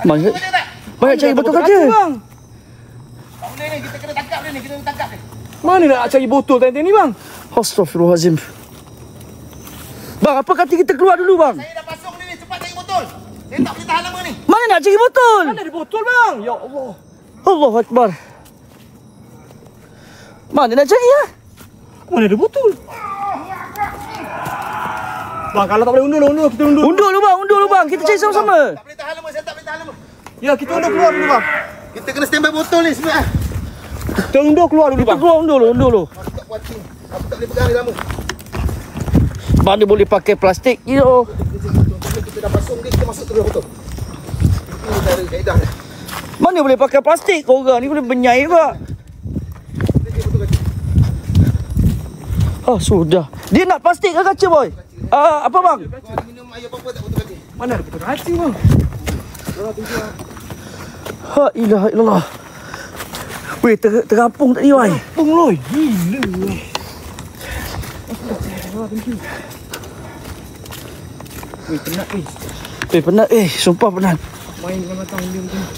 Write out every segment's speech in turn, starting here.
Banyak cari botol kaca. Bang. Tak boleh ni, kita kena tangkap dia ni, kita kena tangkap dia. Mana nak cari botol time ni bang? Astaghfirullahalazim. Bang, apa kata kita keluar dulu bang? Saya dah pasung ni, cepat cari botol. Saya tak boleh tahan lama ni. Mana nak cari botol? Mana ada botol bang? Ya Allah. Allahu Akbar. Mana nak cari ya? Mana ada botol? Bang, kalau tak boleh undur, kita undur. Undur dulu bang. Kita cari sama-sama. Tak boleh tahan lama, saya tak boleh tahan lama. Ya, kita undur keluar dulu bang. Kita kena standby botol ni sebenarnya. Kita undur keluar dulu bang. Undur dulu. Aku tak kuatin. Aku tak boleh pegang ni lama. Mana boleh pakai plastik je. Kita dah pasung dia, kita masuk terus botol. Ini cara kaedah dia. Mana boleh pakai plastik? Korang ni boleh benyai juga. Oh, sudah. Dia nak plastik ke kaca, boy? Apa bang? Kau minum air apa-apa tak botol kaca? Mana ada botol kaca bang? Ha ilaha illallah. Weh, terapung tadi, boy. Pung loy. Gila. Weh, penat weh. Penat sumpah penat. Main dengan matang dia macam ni.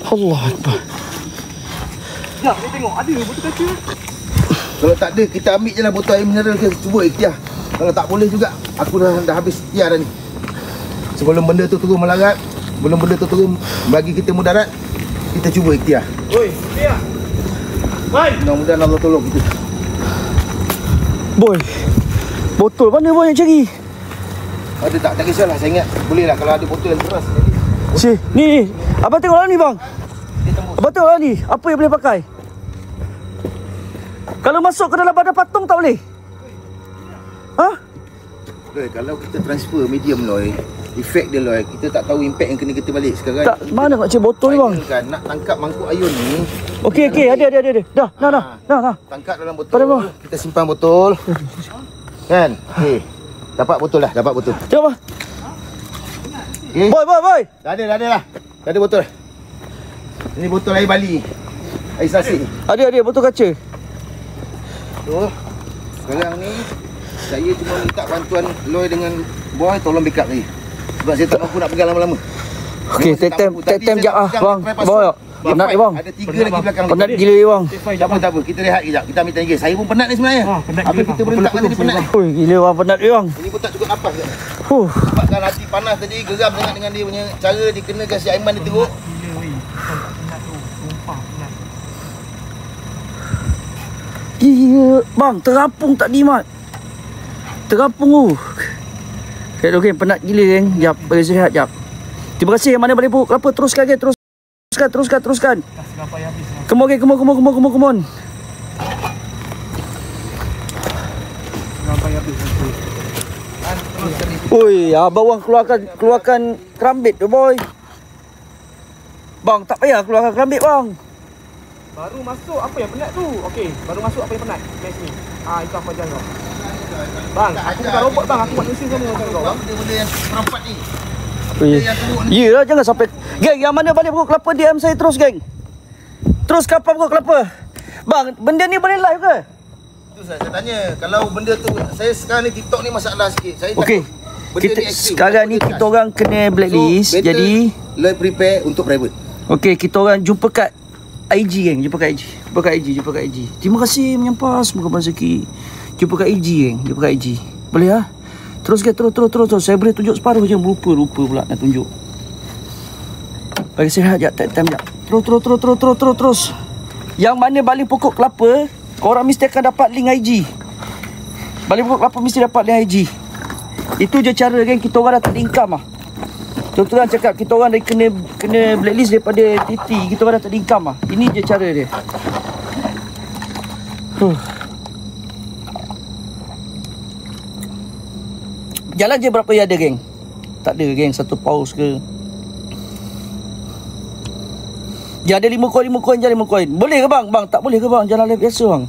Allah Akbar. Dah, kita tengok ada botol kaca. Kalau tak ada, kita ambil je lah botol air mineral kita cuba ikhtiar. Kalau tak boleh juga, aku dah habis ikhtiar dah ni. Sebelum benda tu turun melarat, sebelum benda tu turun bagi kita mudarat, kita cuba ikhtiar. Oi, dia. Baik. Mudah-mudahan Allah tolong kita. Boy, botol mana boy yang cari? Ada tak kisahlah, saya ingat boleh lah kalau ada botol yang keras. Ni. Abang tengok lah ni bang. Abang tengok lah ni. Apa yang boleh pakai? Kalau masuk ke dalam badan patung tak boleh? Ha? Loy, kalau kita transfer medium loy, efek dia loy, kita tak tahu impact yang kena kita balik sekarang. Tak, mana nak cari botol ni bang? Kan, nak tangkap mangkuk ayun ni. Okey, ada. Dah. Nah. Tangkap dalam botol. Pada bawah. Kita simpan botol. Kan? Okey. Dapat botol dah, dapat botol. Tengok bang. Okey. Boy. Dah ada lah. Dah ada botol. Ini botol air Bali. Air sasik. Ada botol kaca. Tu. Sekarang ni saya cuma minta bantuan Loy dengan Boy tolong backup lagi. Sebab saya tak mampu nak pegang lama-lama. Okey, tem jap bang. Boy. Penat ni bang. Ada 3 lagi belakang. Penat gila ni bang. Tak apa. Kita rehat kejap. Kita ambil tenaga. Saya pun penat ni sebenarnya. Habis kita berentak tadi penat. Oi, gila bang, penat ni bang. Ini pun tak cukup nafas kan. Sebabkan hati panas tadi, geram sangat dengan dia punya cara dikenakan si Aiman dia teruk. Gila bang, terapung tak di mat. Terapung Okey, penat gila kan. Jap, bagi sihat jap. Terima kasih yang mana balik pukul kelapa. Teruskan. Come on. Oi, abang keluarkan kerambit tu boy. Bang, tak payah keluarkan kerambit bang. Baru masuk apa yang penat tu? Okey, baru masuk apa yang penat? Mes ni. Itu aku ajar kau. Bang, aku bukan robot bang, aku manusia sama macam kau bang. Benda yang perempat ni. Yelah, jangan sampai. Geng, yang mana balik pukul kelapa DM saya terus geng. Terus kapal pukul kelapa. Bang, benda ni boleh live ke? Itu saya tanya, kalau benda tu, saya sekarang ni TikTok ni masalah sikit. Saya okey. Kita sekarang ni kita orang kena blacklist. So, jadi Loy prepare untuk private. Okey, kita orang jumpa kat IG geng, jumpa kat IG. Terima kasih menyampas, semoga rezeki. Jumpa kat IG geng, jumpa kat IG. Boleh ah? Terus. Saya boleh tunjuk separuh je, lupa pula nak tunjuk. Bagi sihat jap, time jap. Terus. Yang mana balik pokok kelapa, korang mesti akan dapat link IG. Balik pokok kelapa mesti dapat link IG. Itu je cara geng, kita orang dah tak ada income ah. Tuan-tuan cakap kita orang dah kena blacklist daripada TT, kita orang dah tak ada income ah. Ini je cara dia. Jalan je berapa yang ada geng? Tak ada geng, 1 paus ke. Dia ada 5 koin, jalan 5 koin. Boleh ke bang? Bang, tak boleh ke bang? Jalan live biasa bang.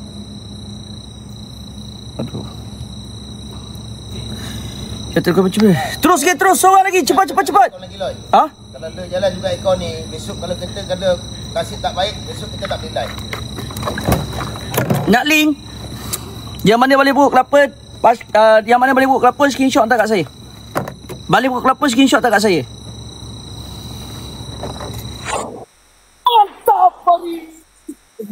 Aduh. Terus seorang lagi, cepat. Lagi Loy. Ha? Kalau Loy jalan juga ekor ni, besok kalau kita kena nasib tak baik, besok kita tak boleh live. Nak link? Yang mana balik pokok kelapa? Yang mana balik pokok kelapa, screenshot hantar kat saya. Balik pokok kelapa, screenshot hantar kat saya.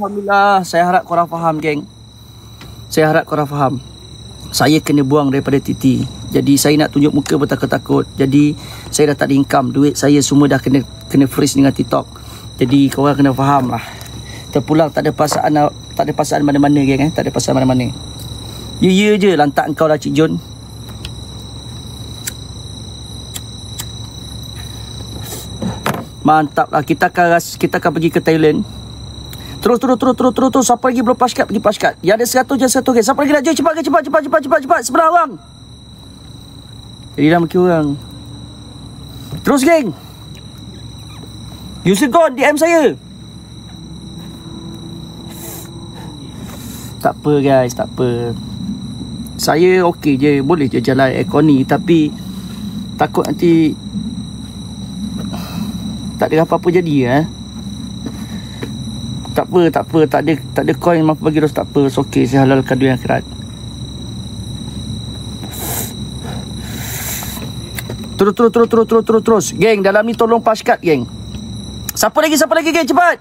Alhamdulillah. Saya harap korang faham, geng. Saya harap korang faham. Saya kena buang daripada TT. Jadi saya nak tunjuk muka bertakut-takut. Jadi saya dah tak ada income. Duit saya semua dah kena freeze dengan TikTok. Jadi korang kena faham lah. Terpulang tak ada perasaan mana-mana, geng. Tak ada perasaan mana-mana. Ya je lantak kau lah, Cik John. Mantap lah. Kita akan pergi ke Thailand. Terus. Siapa lagi belum paskat, pergi paskat. Yang ada 100 je 100, geng. Siapa lagi nak join? Cepat. Sebelah orang. Jadi dah makin orang. Terus, geng. User gone, DM saya. Tak apa, guys. Tak apa. Saya okey je. Boleh je jalan aircon ni. Tapi takut nanti tak ada apa-apa jadi. Tak apa. Tak ada coin mampu bagi terus. Tak apa. It's okay. Saya halalkan dunia akhirat. Terus. Geng, dalam ni tolong paskat, geng. Siapa lagi, geng? Cepat.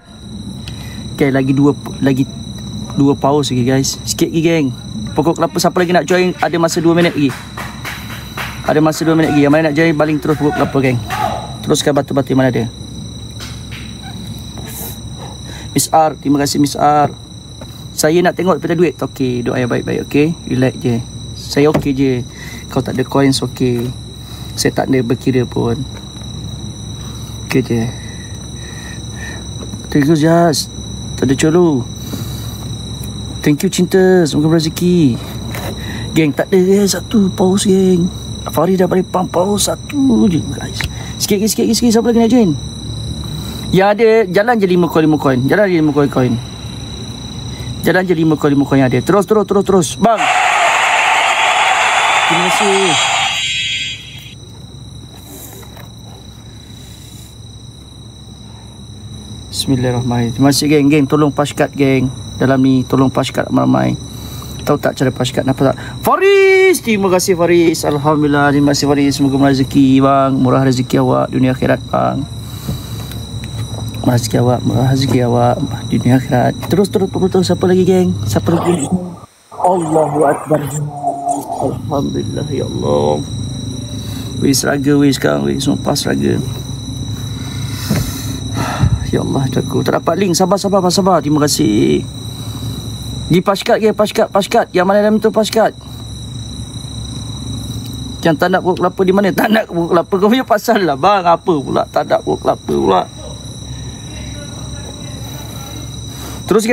Okay, lagi dua pause lagi, guys. Sikit lagi, geng. Pokok kelapa, siapa lagi nak join? Ada masa 2 minit lagi. Yang mana nak join, baling terus pokok kelapa, geng. Teruskan batu-batu yang mana ada. Miss R, terima kasih Miss R. Saya nak tengok daripada duit. Okey, doa yang baik-baik, okey. Relax je. Saya okey je. Kau tak ada coins, okey. Saya tak ada berkira pun. Okey je. Thank you, Jazz. Tak ada colo. Thank you, Cinta. Semoga berrezeki. Geng, tak ada satu pause, geng. Farid dah balik pause satu je, guys. Sikit lagi. Siapa lagi nak join? Yang ada, jalan je 5 coin. Jalan je 5 coin. Jalan je 5 coin yang ada. Terus. Bang. Terima kasih. Bismillahirrahmanirrahim. Terima kasih, geng. Tolong paskat, geng. Dalam ni, tolong paskat ramai. Tahu tak cara paskat? Apa tak? Faris. Terima kasih, Faris. Alhamdulillah. Terima kasih, Faris. Semoga murah rezeki, bang. Murah rezeki awak dunia akhirat, bang. Murah rezeki awak dunia akhirat. Terus. Siapa lagi, geng? Siapa lagi? Allahu Akbar. Alhamdulillah, ya Allah. Wis raga sekarang, sumpah raga. Ya Allah, aku tak dapat link. Sabar. Terima kasih. Di paskat, geng. Paskat. Yang mana dalam tu paskat? Yang tak nak pokok kelapa di mana? Tak nak pokok kelapa. Kau punya pasal lah, bang. Apa pula tak nak pokok kelapa pula? Terus.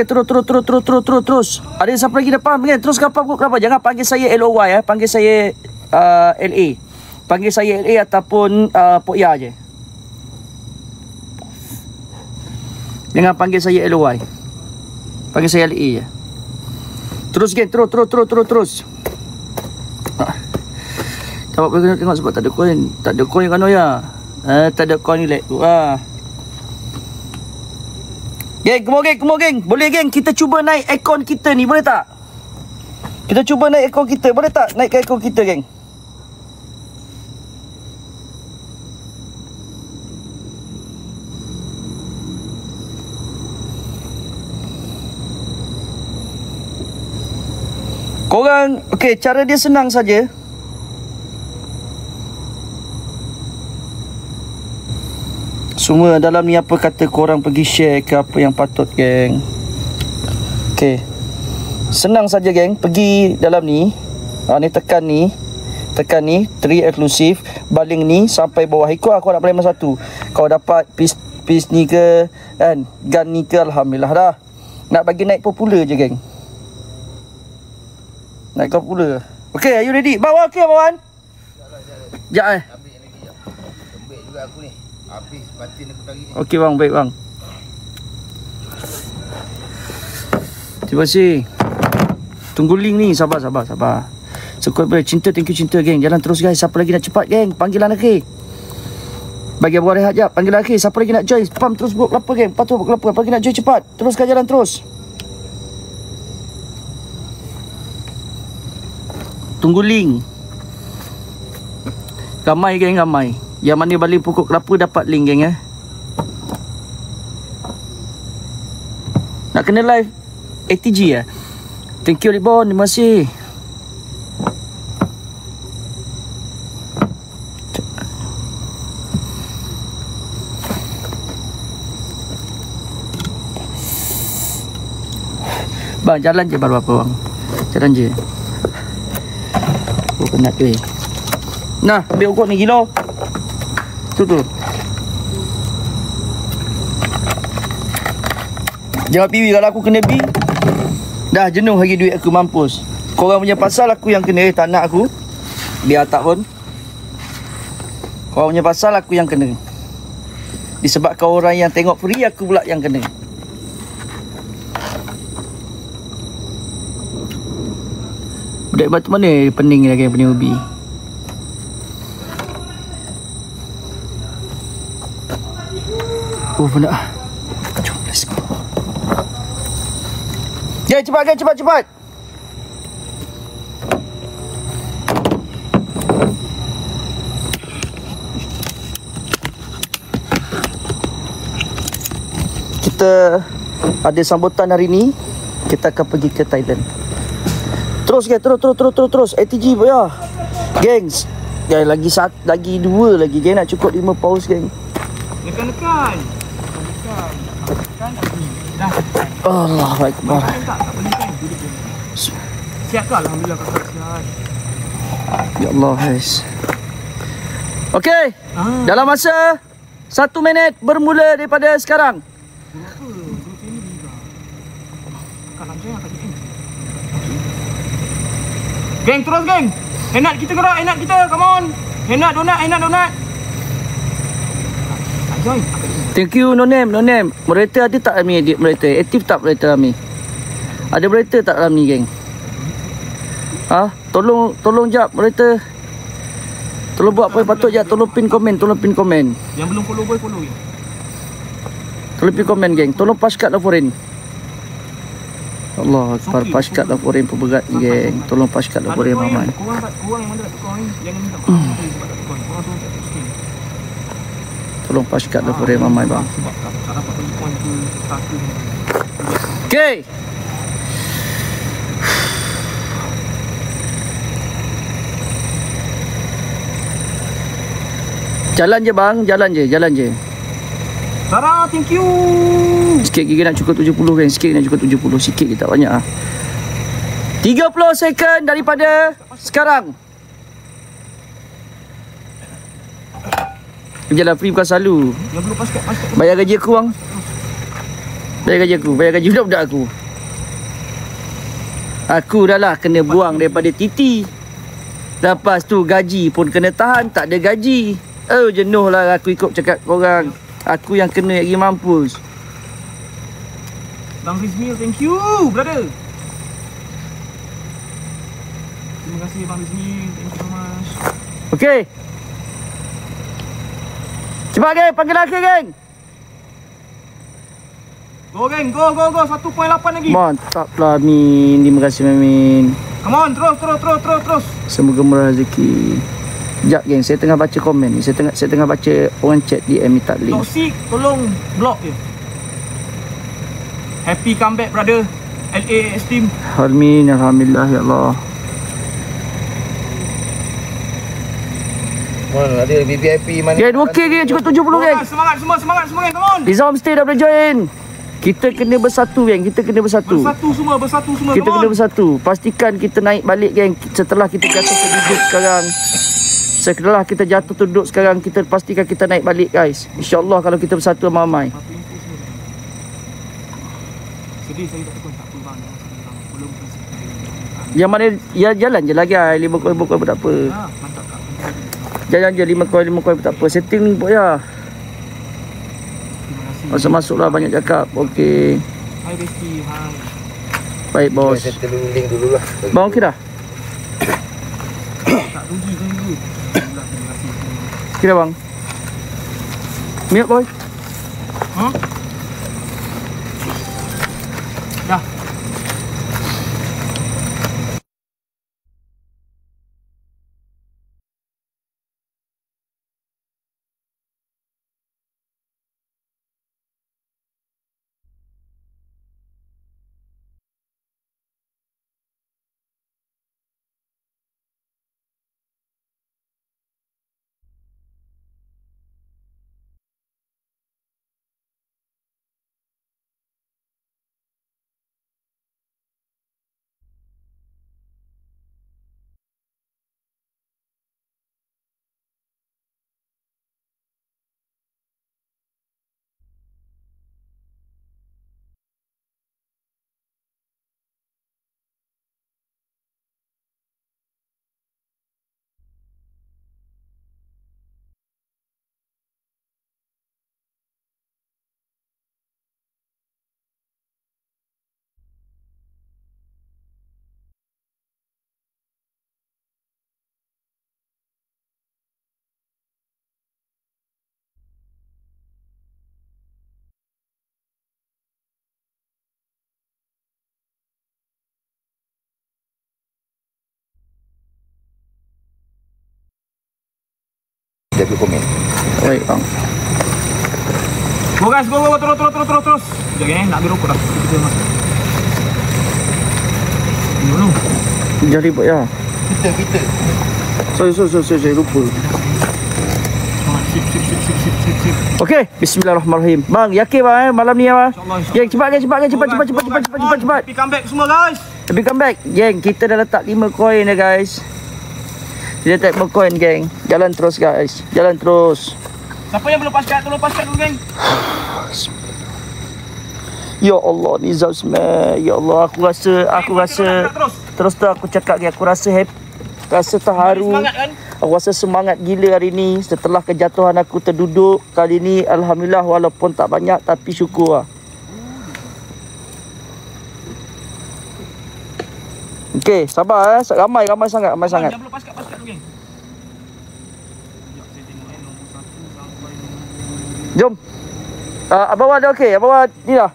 Ada siapa lagi depan? Terus kapal pokok kelapa. Jangan panggil saya LOY. Panggil saya LA. Panggil saya LA ataupun Pok Ya je. Jangan panggil saya LOY. Panggil saya LA je. Terus, geng. Terus. Dapat pergi tengok sebab tak ada coin. Tak ada coin kan, ya? Tak ada coin ni, Geng, come on, geng. Boleh, geng. Kita cuba naik aircon kita ni. Boleh tak? Kita cuba naik aircon kita. Boleh tak? Naikkan aircon kita, geng. Korang, okey, cara dia senang saja. Semua dalam ni apa kata korang pergi share ke apa yang patut, geng. Okey. Senang saja, geng. Pergi dalam ni. Ni tekan ni, 3 eksklusif. Baling ni sampai bawah. Ikut aku nak baling satu. Kau dapat piece ni ke, kan? Gun ni ke, alhamdulillah dah. Nak bagi naik popular je, geng. Naik popular. Okey, are you ready? Bawa okey, bawan. Sekejap Ambil yang lagi, sekejap. Lembik juga aku ni. Habis batin aku tadi ni. Okey, bang. Baik, bang. Terima kasih. Tunggu link ni. Sabar. Subscribe, cinta. Thank you, cinta, geng. Jalan terus, guys. Siapa lagi nak cepat, geng? Panggilan akhir. Bagi Abu Rehat jap. Panggilan akhir. Siapa lagi nak join? Spam terus buat kelapa, geng. Patut buat kelapa. Apa lagi nak join cepat? Teruskan jalan terus. Tunggu link. Ramai, geng, ramai. Yang mana baling pokok kelapa dapat link, geng. Nak kena live ATG ya. Thank you Ribon, terima kasih. Bang, jalan je baru apa bang. Jalan je. Oh, penat tu eh. Nah, ambil ukur ni kilo. Tu. Jangan piwi kalau aku kena B. Dah jenuh lagi duit aku mampus. Korang punya pasal aku yang kena, tak nak aku. Biar tak pun. Korang punya pasal aku yang kena. Disebabkan orang yang tengok free, aku pula yang kena. Budak batu mana pening lagi, pening ubi. Oh, penat. Jom, let's go. Geng, cepat. Kita ada sambutan hari ni. Kita akan pergi ke Thailand. Terus geng, terus. ATG ya. Gengs. Geng, lagi 2 lagi geng, nak cukup 5 paus geng. Tekan. Dah. Allahu Akbar. Tak boleh kan. Siap ke? Alhamdulillah kakak sihat. Ya Allah, guys. Okey. Dalam masa 1 minit bermula daripada sekarang. Geng, terus geng. Henat kita gerak, come on. Henat donat. Join. Thank you, no name. Moderator ada tak dalam ni? Moderator aktif tak moderator dalam ni? Ada moderator tak dalam ni geng? Tolong jap moderator. Tolong buat apa yang patut jap. Tolong pin komen. Yang belum follow boleh follow ya. Tolong pin komen geng. Tolong paskat lah foreign. Allah Akbar, paskat lah foreign pemberat ni geng. Tolong paskat lah foreign mamai. Korang yang mana dapat coin, jangan minta maaf sebab dapat coin. Korang tu tak sustain. Tolong paskat lah foreign mamai bang. Sebab tak dapat coin tu satu. Okay. Jalan je bang, jalan je. Sarah, thank you. Sikit gigi nak cukup 70 kan. Sikit nak cukup 70. Sikit je tak banyak 30 second daripada sekarang. Jalan free bukan selalu. Yang belum paskat. Bayar gaji aku bang. Bayar gaji budak-budak aku. Aku dah lah kena buang daripada titi. Lepas tu gaji pun kena tahan. Tak ada gaji. Oh, jenuh lah aku ikut cakap korang. Aku yang kena lagi mampus. Bang Rizmil, thank you, brother. Terima kasih Bang Rizmil. Thank you so much. Okay. Cepat geng, panggil lagi geng. Go geng, go. 1.8 lagi. Mantap lah Min. Terima kasih Min. Come on, terus. Semoga murah rezeki. Sekejap geng, saya tengah baca komen ni. Saya tengah baca orang chat DM minta link. Toxic, tolong block dia. Happy comeback brother. LA Steam. Amin, alhamdulillah ya Allah. Mana ada VIP mana? Geng, 2K geng, cukup 70 geng. Semangat semua geng, come on. Rizal Homestay dah boleh join. Kita kena bersatu geng, kita kena bersatu. Bersatu semua. Kita kena bersatu. Pastikan kita naik balik geng. Setelah kita jatuh terduduk sekarang. Setelah kita jatuh terduduk sekarang, kita pastikan kita naik balik guys. InsyaAllah kalau kita bersatu ramai. Sedih saya tak tahu tak apa bang. Belum Yang mana ya jalan je lagi 5 koin pun tak apa. mantap kak. Jalan je 5 koin pun tak apa. Setting ni pun ya. Terima kasih. Masuklah banyak cakap. Okey. Hai Reski, hai. Baik bos. Saya link dulu lah. Bang okey dah? Tak rugi kan dulu. Terima kasih. Kira bang. Milk boy. Dah. 30 komen. Baik bang. Go guys, go, terus. Sekejap nak ambil rokok dah. Kita masuk. Ini dulu. Jadi buat ya. Kita. Sorry, lupa. Sip. Okey, bismillahirrahmanirrahim. Bang, yakin bang malam ni bang? InsyaAllah. Geng, cepat. Happy comeback semua guys. Happy comeback. Geng, kita dah letak 5 koin dah guys. Kita letak 5 koin geng. Jalan terus guys. Jalan terus. Siapa yang belum paskat, tolong paskat dulu geng. Ya Allah, Nizam Smith. Ya Allah, aku rasa terus tu aku cakap geng, aku rasa happy. Rasa terharu. Semangat kan? Aku rasa semangat gila hari ni. Setelah kejatuhan aku terduduk kali ni, alhamdulillah walaupun tak banyak tapi syukur lah. Okey, sabar ramai sangat. Jangan belum paskat dulu geng. Jom. Abang dah okey. Abang ni dah.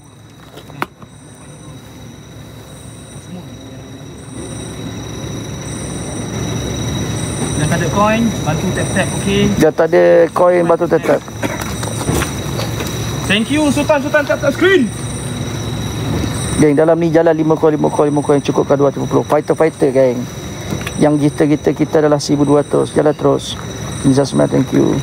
Dah tak ada coin, bantu tap okey. Dah tak ada koin batu tetap. Thank you Sultan tap screen. Geng, dalam ni jalan 5 koin cukupkan 250. Fighter geng. Yang kita adalah 1200. Jalan terus. Nizam Smith, thank you.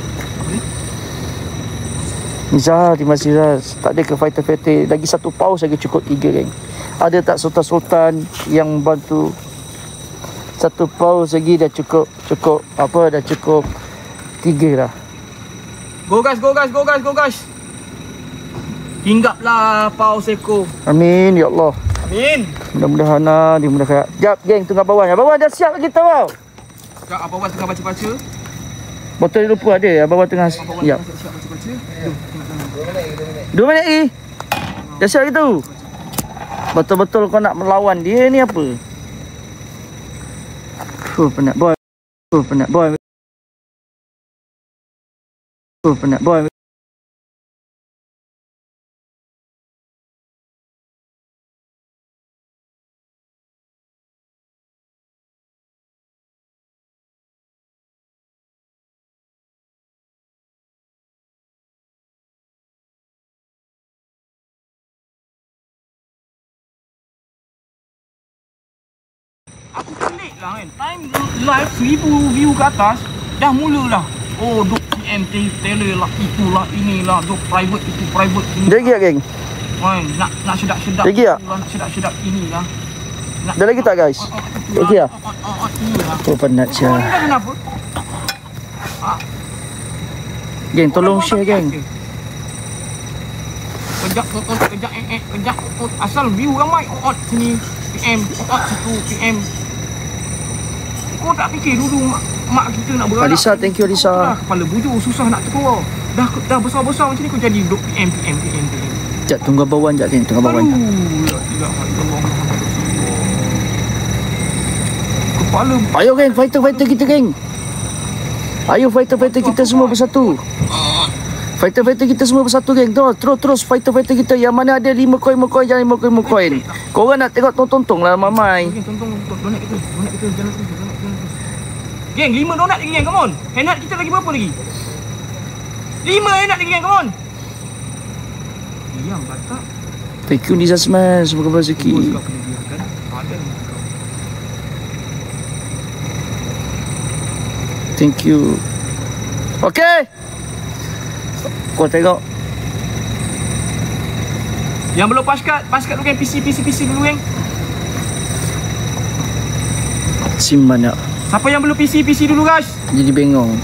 Nizam, terima kasih Raz. Tak ada ke fighter. Lagi 1 paus lagi cukup 3 geng. Ada tak sultan yang bantu? 1 paus lagi dah cukup. Dah cukup 3 dah. Go guys. Hinggaplah paus Eko. Amin ya Allah. Amin. Mudah-mudahan dimudahkan. Jap geng, tengah bawahnya. Bawah dah siap lagi tau. Kak Abang tengah baca-baca. Botol lupa ada. Abang tengah siap. Siap baca-baca. 2 minit lagi. Dah siap gitu. Betul-betul kau nak melawan dia ni apa? Penat boy. Aku pelik lah kan. Time live 1000 view ke atas dah mulalah. Oh, duk PM tele lah, itulah, inilah, duk private itu private ini. Dah lagi tak geng? Kan nak sedap-sedap. Lagi tak? Nak sedap-sedap inilah. Dah lagi tak guys? Lagi tak? Inilah. Oh penat Kau ni siap. dah kenapa? Geng tolong share geng. Kejap asal view ramai sini PM situ PM. Kau tak fikir dulu mak kita nak beranak. Alisa, thank you Alisa. Kepala bujur susah nak keluar. Dah besar-besar macam ni kau jadi duk PM. Sekejap tunggu bawah sekejap geng, tunggu bawah. Kepala. Ayo geng, fighter kita geng. Ayo fighter kita semua bersatu. Fighter kita semua bersatu geng. Terus fighter kita yang mana ada 5 koin jangan 5 koin. Korang nak tengok tong lah mamai. Tong donat kita jalan terus. Geng 5 donat lagi geng, come on. Henat kita lagi berapa lagi? 5 henat lagi geng, come on. Diam batak. Thank you Nizam Smith, semoga rezeki. Thank you. Okay. Kau tengok. Yang belum paskat dulu geng, PC dulu geng. Sim mana? Siapa yang belum PC dulu guys? Jadi bengong.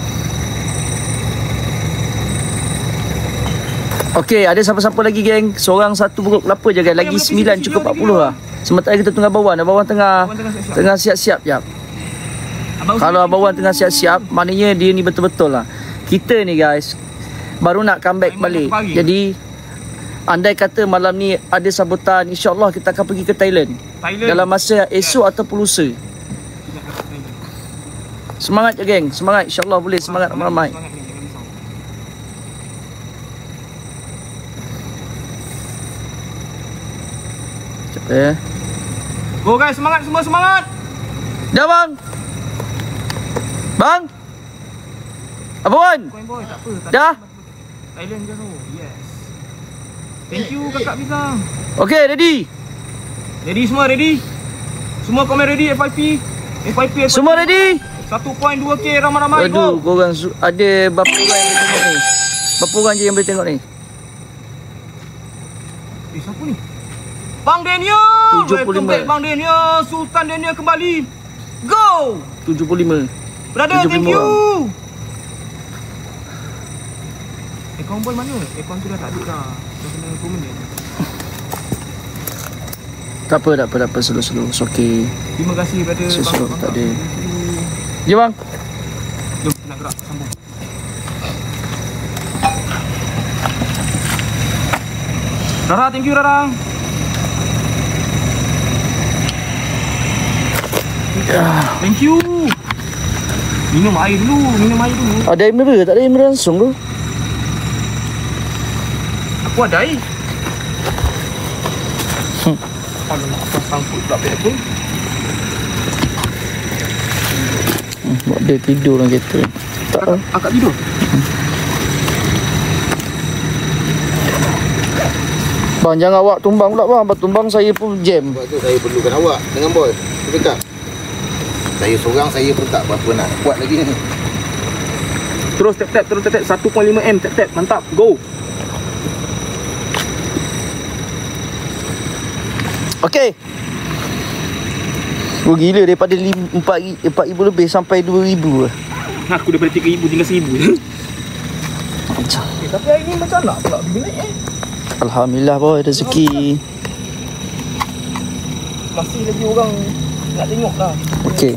Okey, ada siapa-siapa lagi geng? Seorang 1 pukul berapa je guys? Lagi 9 cukup 40 lah. Sementara kita tengah bawah. Abang tengah siap-siap jap. Kalau Abang tengah siap-siap, maknanya dia ni betul-betul lah. Kita ni guys baru nak comeback balik. Jadi andai kata malam ni ada sambutan, insya-Allah kita akan pergi ke Thailand. Dalam masa esok ataupun lusa. Semangat je geng, semangat, insya-Allah boleh, semangat ramai-ramai. Cepat Go guys, semangat semua, semangat. Dah bang. Abang Wan. Coin boy, tak apa. Dah? Thailand je tu. Yes. Thank you kakak Bintang. Okay, ready? Ready semua, ready? Semua komen ready, FYP. FYP. Semua ready? 1.2k ramai-ramai. Aduh, Go. korang ada berapa orang yang boleh tengok ni? Berapa orang je yang boleh tengok ni? Siapa ni? Bang Daniel. 75. Welcome back Bang Daniel. Sultan Daniel kembali. Go. 75. Brother, 75 thank you. orang. Akaun boy mana? Akaun tu dah tak ada dah. Dah kena permanent. Tak apa. Slow. It's okay. Terima kasih brother. Slow, Bang, tak ada. thank you. Jom bang. Jom kita nak gerak sambung. Rara, thank you Rara. Thank you. Minum air dulu. Ada air mineral? Tak ada air mineral langsung tu. Aku ada air. Alamak, apa sangkut pula beg aku. Buat dia tidur dalam kereta. Tak lah. Akak tidur? Bang, jangan awak tumbang pula bang. Abang tumbang saya pun jam. Sebab tu saya perlukan awak dengan boy. Betul tak? Saya seorang saya pun tak berapa nak kuat lagi ni. Terus tap 1.5M tap. Mantap. Go. Okey. Oh gila, daripada 4,000 lebih sampai 2,000 lah. Aku daripada 3,000 tinggal 1,000. Macam. Tapi hari ni macam nak pula pergi naik Alhamdulillah boy, rezeki. Masih lagi orang nak tengok lah. Okey.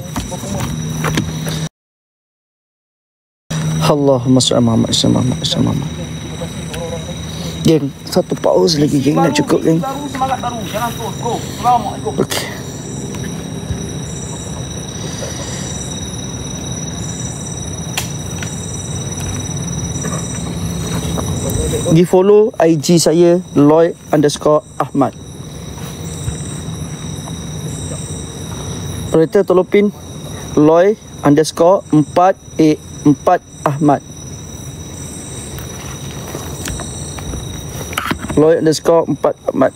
Allahumma salli Muhammad sallallahu. Geng, satu pause lagi geng, nak cukup geng. Baru semangat baru. Jalan terus. Go. Assalamualaikum. Okey. Pergi follow IG saya Loy_Ahmad. Operator tolong pin Loy_4A4 Ahmad. Loy_4 Ahmad.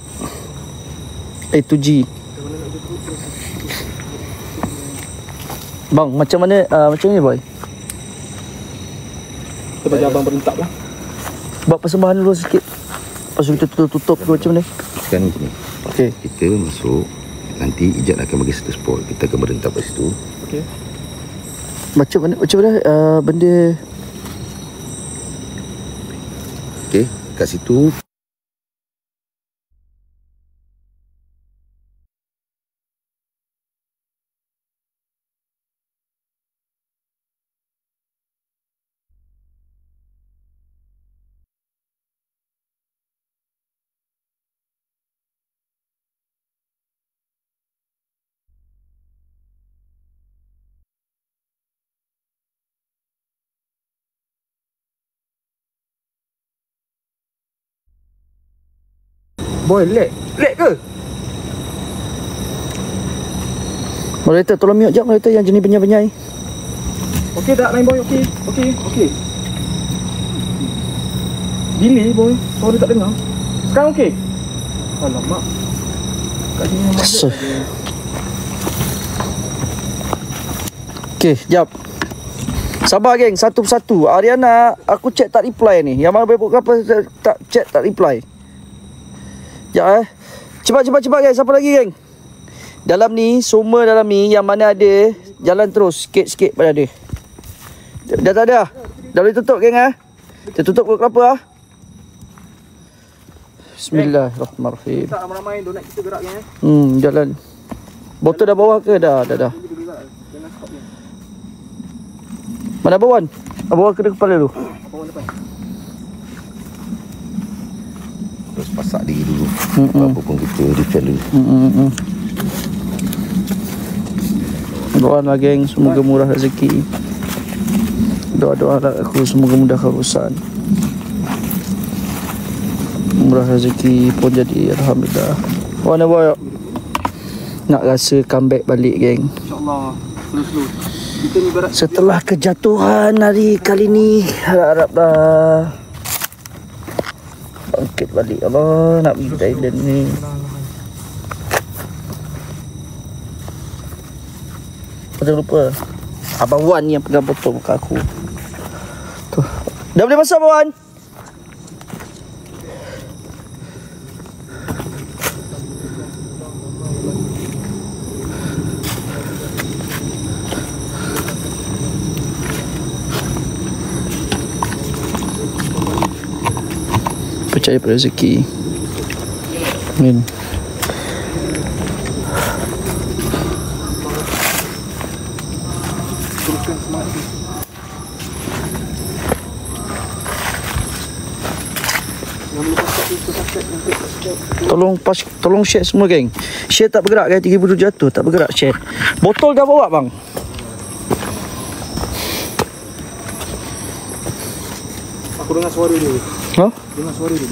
A2G. Bang, macam mana macam ni boy? Kita bagi abang berintap lah. Buat persembahan dulu sikit. Lepas tu kita tutup ke macam mana? Sekarang macam ni. Okey. Kita masuk. Nanti Ijat akan bagi satu spot. Kita akan berentap kat situ. Okey. Macam mana benda. Okey. Kat situ. Boy, lag ke? Moderator tolong mute jap moderator yang jenis penyai-penyai. Okey tak main boy? Okey. Delay boy. Suara tak dengar. Sekarang okey. Alamak. Kat sini memang So. Okey, jap. Sabar geng, satu persatu. Ariana, aku check tak reply ni. Yang mana bebok apa tak check tak reply. Sekejap Cepat guys. Siapa lagi geng? Dalam ni, semua dalam ni yang mana ada, jalan terus sikit-sikit pada dia. Dah tak ada. Dah boleh tutup geng Kita tutup pukul berapa Bismillahirrahmanirrahim. tak ramai-ramai donat kita gerak geng Jalan. Botol dah bawah ke? Dah. Mana Abang Wan? Abang Wan kena kepala dulu. Abang depan. Terus pasak diri dulu. Apa pun kita defend dulu. Doa lah geng, semoga murah rezeki. Doa-doa lah aku, semoga mudah urusan. Murah rezeki pun jadi alhamdulillah. Mana boy? Nak rasa comeback balik geng. InsyaAllah. Slow-slow. Kita ni barat. Setelah kejatuhan hari kali ni, harap-harap dah bangkit balik. Allah, nak pergi Thailand ni. Jangan lupa Abang Wan ni yang pegang botol muka aku. Tuh. Dah boleh masak Abang Wan? Percaya pada rezeki. Amin. Tolong share semua geng. Share tak bergerak kan, 3,700 tak bergerak share. Botol dah bawa bang. Aku dengar suara dia. Ha? Dengar suara dia.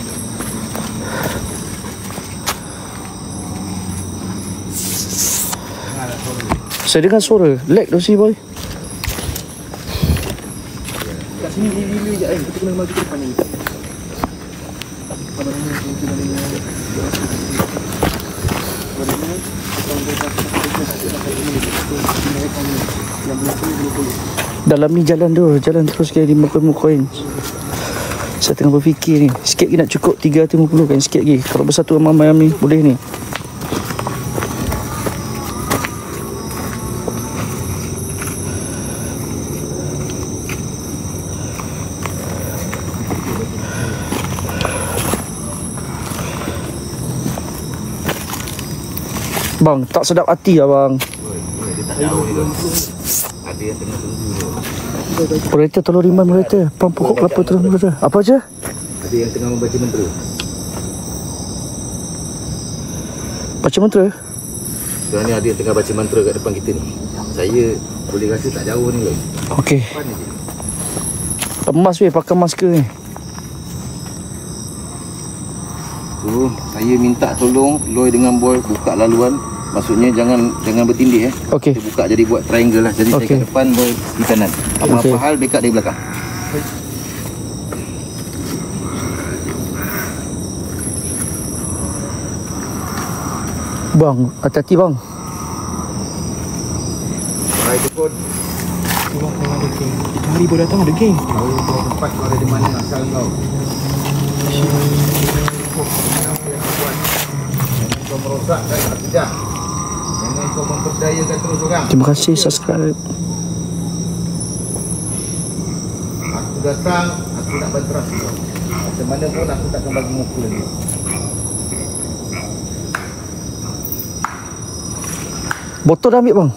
Saya dengar suara. Lag tu si boy. Kat sini bila je kita kena maju ke depan ni. Dalam ni jalan tu, jalan terus ke 50 koin. Saya tengah berfikir ni, sikit lagi nak cukup 350 kan, sikit lagi. Kalau bersatu ramai ni boleh ni. Bang, tak sedap hati lah bang. Ada yang tengah tunggu dia. Operator tolong remind operator. Pang pokok kelapa terus operator. Apa aja? Ada yang tengah membaca mantra. Baca mantra? Sekarang ni ada yang tengah baca mantra kat depan kita ni. Saya boleh rasa tak jauh ni guys. Okey. Depan ni je. Emas weh, pakai masker ni. So, saya minta tolong Loy dengan Boy buka laluan. Maksudnya jangan bertindih Okey. Kita buka jadi buat triangle lah. Jadi saya Okey. kat depan, Boy di kanan. Apa-apa Okey. hal backup dari belakang. Bang, hati-hati bang. Hai telefon. Tengok memang ada geng. Itu hari baru datang ada geng. Tahu kau tempat kau ada di mana asal kau. Jangan kau merosakkan akidah. Jangan kau memperdayakan terus orang. Terima kasih subscribe. Aku datang, aku nak banteras kau. Macam mana pun aku takkan bagi muka lagi. Botol dah ambil bang?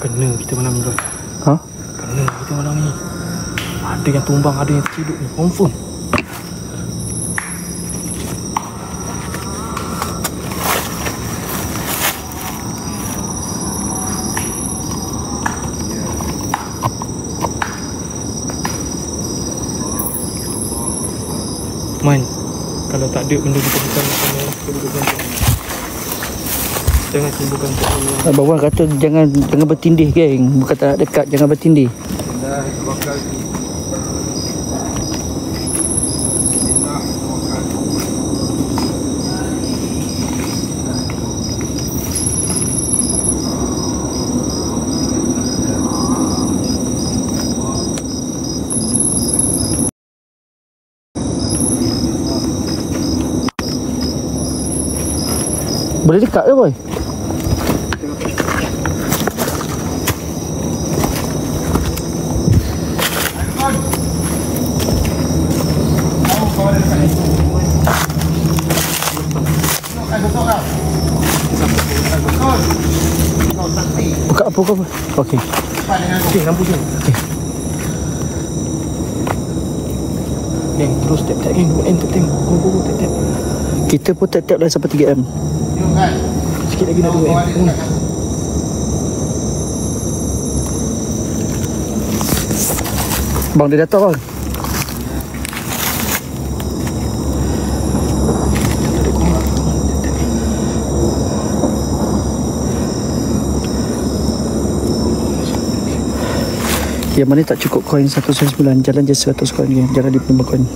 Kena kita malam ni bro. Ha? Kena kita malam ni. Ada yang tumbang, ada yang terciduk ni. Confirm. Man, kalau tak ada benda kita bukan nak kena kedudukan. Jangan timbulkan Allah. Abang Wan kata jangan bertindih geng. Bukan tak nak dekat, jangan bertindih. Dah bakal tu. Boleh dekat ke boy? Buka apa? Okey. Okey, lampu je. Okey. Geng, terus tap-tap geng. 2M tap-tap. Go, tap-tap. Kita pun tap-tap dah sampai 3M. Sikit lagi dah 2M. Bang dia datang bang. Yang mana tak cukup koin 199, jalan je 100 koin dia. Jalan 55 koin.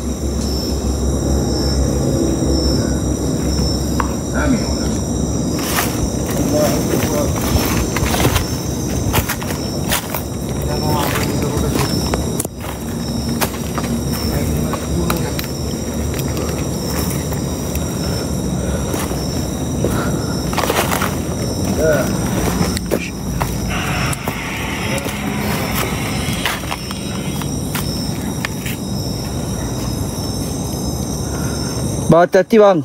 Bang, hati-hati bang.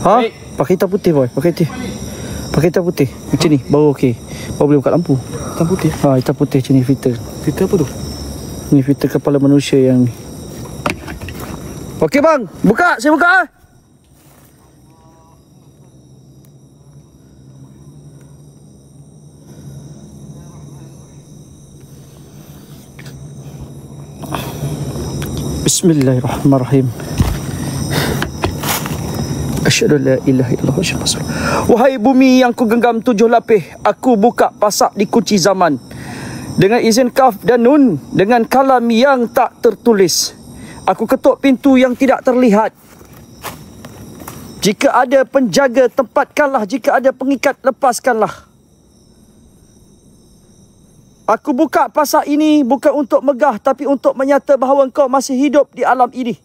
Ha? Pakai hitam putih boy, pakai hitam. Pakai hitam putih. Macam ni, baru okey. Baru boleh buka lampu. Hitam putih. Ha, hitam putih macam ni filter. Filter apa tu? Ni filter kepala manusia yang ni. Okey bang, buka, saya buka ah. Bismillahirrahmanirrahim. Asyhadu an la ilaha illallah wa asyhadu anna Muhammadan. Wahai bumi yang ku genggam 7 lapis, aku buka pasak di kunci zaman. Dengan izin Kaf dan Nun, dengan kalam yang tak tertulis. Aku ketuk pintu yang tidak terlihat. Jika ada penjaga, tempatkanlah. Jika ada pengikat, lepaskanlah. Aku buka pasak ini bukan untuk megah, tapi untuk menyata bahawa engkau masih hidup di alam ini.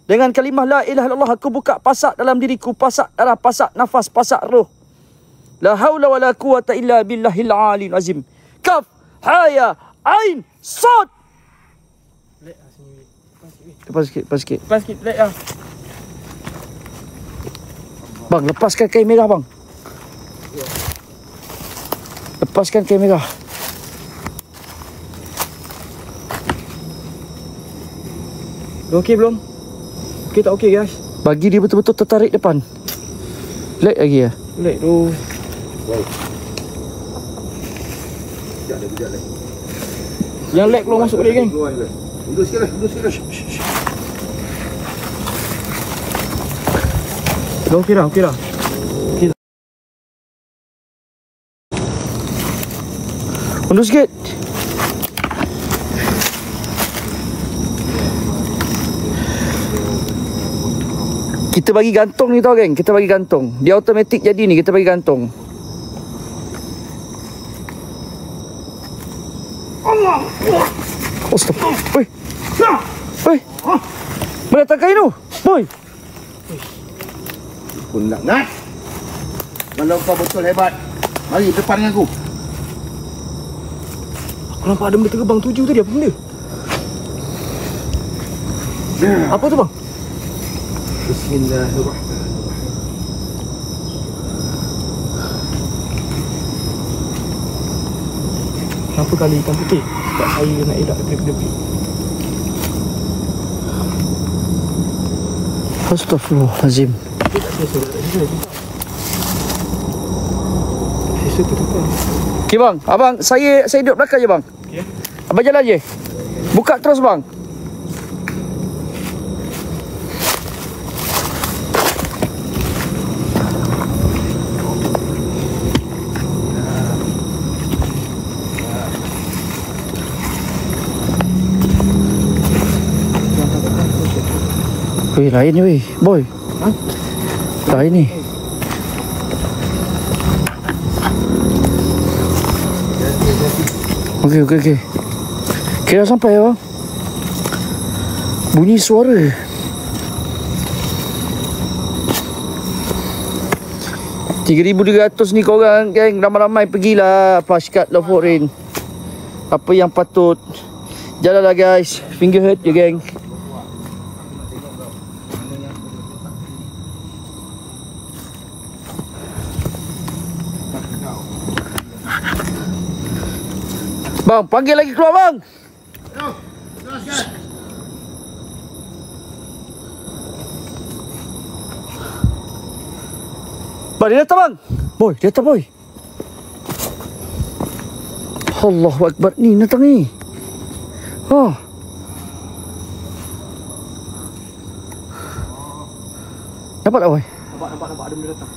Dengan kalimah la ilaha illallah, aku buka pasak dalam diriku, pasak darah, pasak nafas, pasak roh. La haula wa la quwata illa billahil aliyil azim. Kaf, haya, ain, sad. Lepas sikit. Lepas sikit, lek lah. Bang, lepaskan kain merah bang. Lepaskan kain merah. Dah okey belum? Okey tak okey guys? Bagi dia betul-betul tertarik depan. Lag lagi ya? Lek tu. Yang lag keluar masuk balik geng. Mundur sikit lah. Dah okey dah. Mundur sikit. Kita bagi gantung ni tau geng. Kita bagi gantung. Dia automatik jadi ni. Kita bagi gantung. Allah. Astagfirullah. Oi. Mana tak kain tu? Boy. Pun nak. Kalau kau betul hebat, mari depan dengan aku. Aku nampak ada benda terbang 7 tadi. Apa benda? Apa tu bang? Bismillahirrahmanirrahim. Kenapa kali hitam putih? Tak saya nak elak daripada benda-benda. Astagfirullahalazim. Okey bang, abang saya duduk belakang je bang. Okey. Abang jalan je. Buka terus bang. Weh, lain ni weh. Boy. Ha? Lain ni. Okey. Kira sampai ya bang. Bunyi suara. $3,300 ni korang geng. Ramai-ramai pergilah Pashkat Loforin. Apa yang patut. Jalanlah guys. Finger hurt je geng. Bang, panggil lagi keluar bang. Bang, dia datang bang. Boy, dia datang boy. Allahu Akbar, ni datang ni. Oh. Nampak tak boy? Nampak ada benda datang.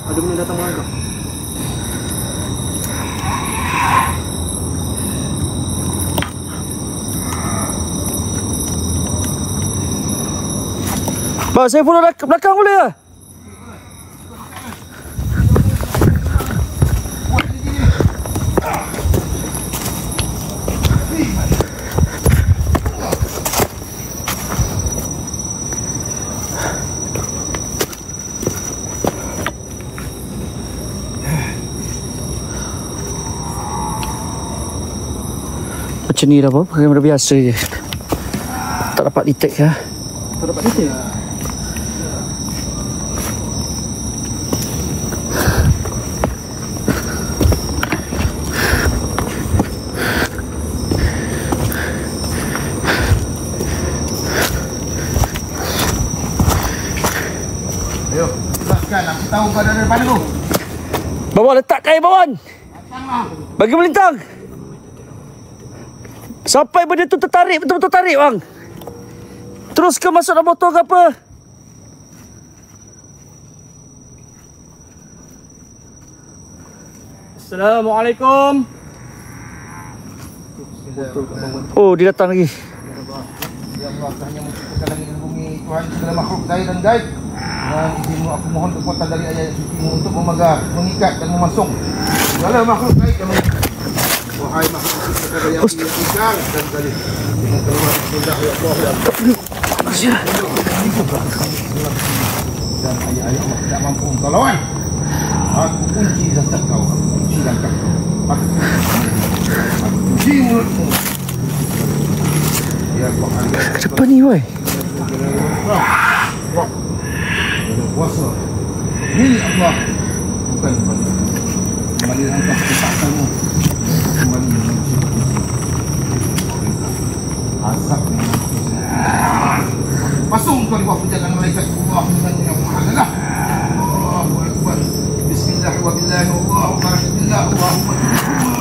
Ada benda datang melangkah. Bang, saya follow ke belakang boleh ke? Macam ni dah bang, bagaimana biasa je. Tak dapat detect ya. Tak dapat detect. Ayo, jelaskan. Aku tahu kau ada depan aku. Bawah letak kain bawah. Bagi melintang. Sampai benda tu tertarik, betul-betul tarik bang. Terus ke masuk dalam motor ke apa? Assalamualaikum. Oh, dia datang lagi. Ya Allah, hanya menciptakan langit dan bumi, Tuhan segala makhluk zahir dan gaib. Dengan izinmu aku mohon kekuatan dari ayat sucimu untuk memegang, mengikat dan memasung segala makhluk gaib yang mengikat. Wahai makhluk menciptakan dari api yang ikan dan gaib. Dengan kalimat bismillah ya Allah ya dan ayat-ayat Allah tidak mampu engkau lawan. Aku kunci zat kau, aku kunci langkah kau, aku kunci mulutmu. Ya Allah, Ke depan ni boy. kuasa milik Allah, bukan kepada kembali langkah ketatanmu, kembali asap pasung kau di bawah penjagaan malaikat Allah dengan yang maha adalah Allahu Akbar. Bismillah wa billahi Allahu barakillah Allahumma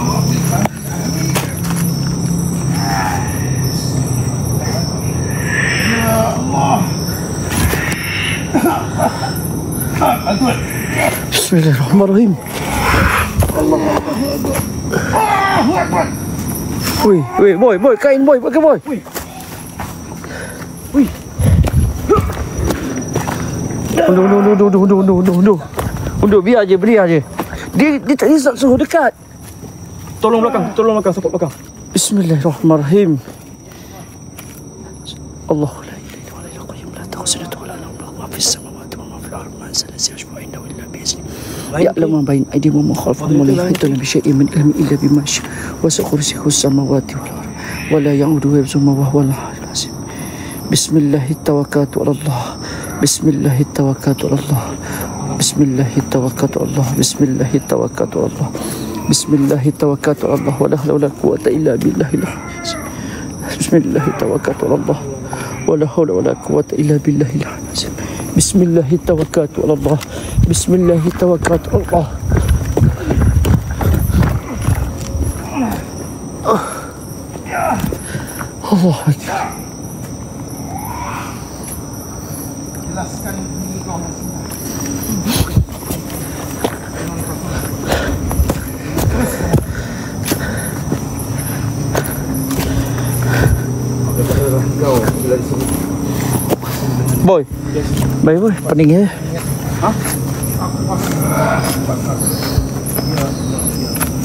wa afillah. Ya Allah. Bantuan. Bismillahirrahmanirrahim. Allahu Akbar. Woi, boy, kain boy, pakai boy. Wih. Undur, biar je. Dia tak nak suruh dekat. Tolong belakang, support belakang. Bismillahirrahmanirrahim. Allahu la ilaha illa huwal qayyum la ta'khudhuhu wa la nawm ma fis samawati wa ma fil ardi ma yashfa'u indahu illa bi'izni. Ya'lamu ma bayna aydihim wa ma khalfahum wa la yuhituna bi shay'in min ilmihi illa bima sha'a wa sa'a kursiyuhu as-samawati wal ardi wa la ya'uduhu hifdhuhuma wa huwal 'aliyyul 'azim. Bismillahit tawakkaltu 'ala Allah. Bismillahit tawakkaltu 'ala Allah. Bismillahit tawakkaltu 'ala Allah. Bismillahit tawakkaltu 'ala Allah. Bismillahit tawakkaltu 'ala Allah wa la hawla wa la quwwata illa billahil 'aliyyil 'azim. Bismillahit tawakkaltu 'ala Allah wa la hawla wa la quwwata illa billahil 'aliyyil 'azim. Bismillahit tawakkaltu 'ala Allah. Bismillahit tawakkaltu 'ala Allah. Allah Akbar. Jelaskan bunyi kau Boy. Baik boy, pening ya. Ha?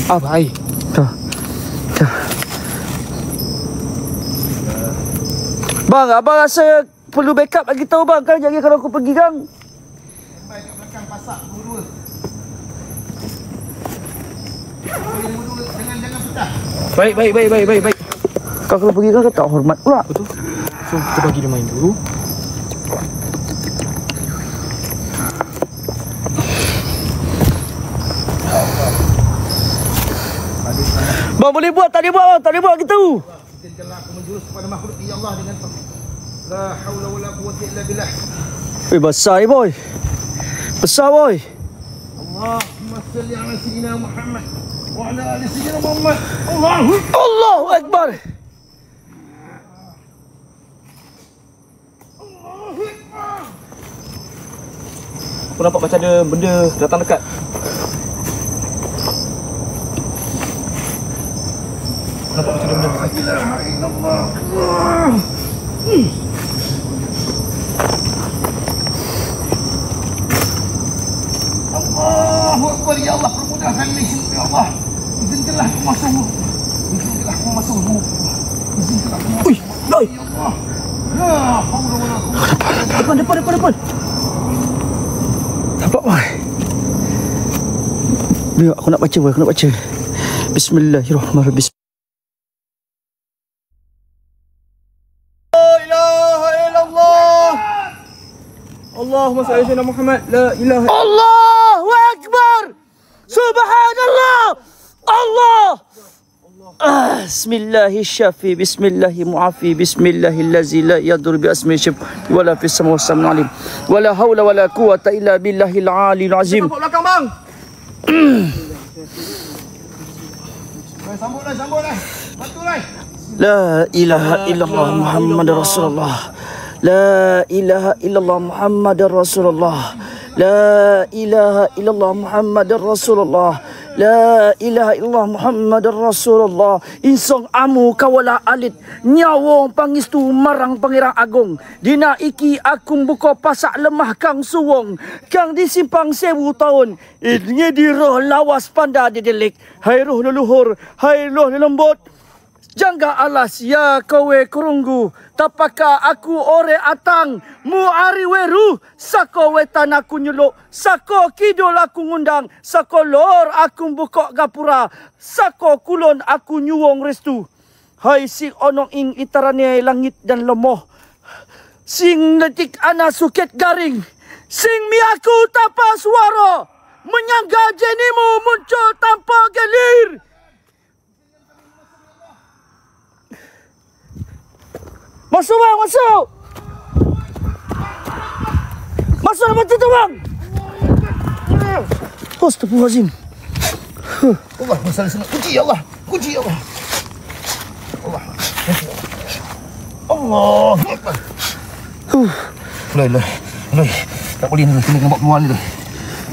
Apa ai? Dah. Bang, abang rasa perlu backup lagi tahu bang. Kan jangan kalau aku pergi kan. baik kat belakang pasak dua-dua. Jangan pecah. Baik. Kau kalau pergi kan tak hormat pula. Betul. So kita bagi dia main dulu. Bang boleh buat, tak boleh buat bang. Tak boleh buat gitu. Izinkanlah aku menjurus kepada makhluk ya Allah dengan la haula wala quwwata illa billah. Besar ni boy. Besar boy. Allahumma salli ala sayyidina Muhammad wa ala ali sayyidina Muhammad. Allahu Akbar. Aku nampak macam ada benda datang dekat. Nampak macam ada benda dekat. Allahu Akbar, ya Allah, permudahkan ni ya Allah. Izinkanlah aku masuk. Izinkanlah aku masuk. Izinkanlah aku masuk. Ui, Boy. Ya Allah. La haula wala quwwata. Depan. Nampak, Boy? Biar aku nak baca, Boy. Aku nak baca. Bismillahirrahmanirrahim. La ilaha illallah. Allahumma salli ala sayyidina Muhammad. La ilaha Allahu Akbar. Subhanallah. Allah. Bismillahirrahmanirrahim. Bismillahirrahmanirrahim. Bismillahillazi la yadur bi asmi syib wala fis samawati wal alim. Wala haula wala quwwata illa billahil aliyil azim. Nampak belakang bang. Sambunglah. Bantulah. La ilaha illallah Muhammadur Rasulullah. La ilaha illallah Muhammadur Rasulullah. La ilaha illallah Muhammadur Rasulullah. La ilaha illallah Muhammadur Rasulullah. Insong amu kawala alit nyawong pangistu marang Pangeran Agung. Dina iki aku buka pasak lemah kang suwong kang disimpang 1000 tahun. Ini diroh lawas panda didelik. Hai roh leluhur, hai roh lembut. Jangga alas ya kowe kurunggu. Tapaka aku ore atang mu ari weru. Sako wetan aku nyeluk. Sako kidul aku ngundang. Sako lor aku buka gapura. Sako kulon aku nyuwong restu. Hai sing onong ing itarane langit dan lemoh. Sing letik ana suket garing. Sing miaku tapa suara. Menyangga jenimu muncul tanpa gelir. Masuk bang, masuk. Masuk dalam tu bang. Astagfirullahaladzim. Allah, masalah sana. Kunci ya Allah. Kunci ya Allah. Allah. Allah. Akbar. Loi. Tak boleh ni. Kena buat keluar ni dah.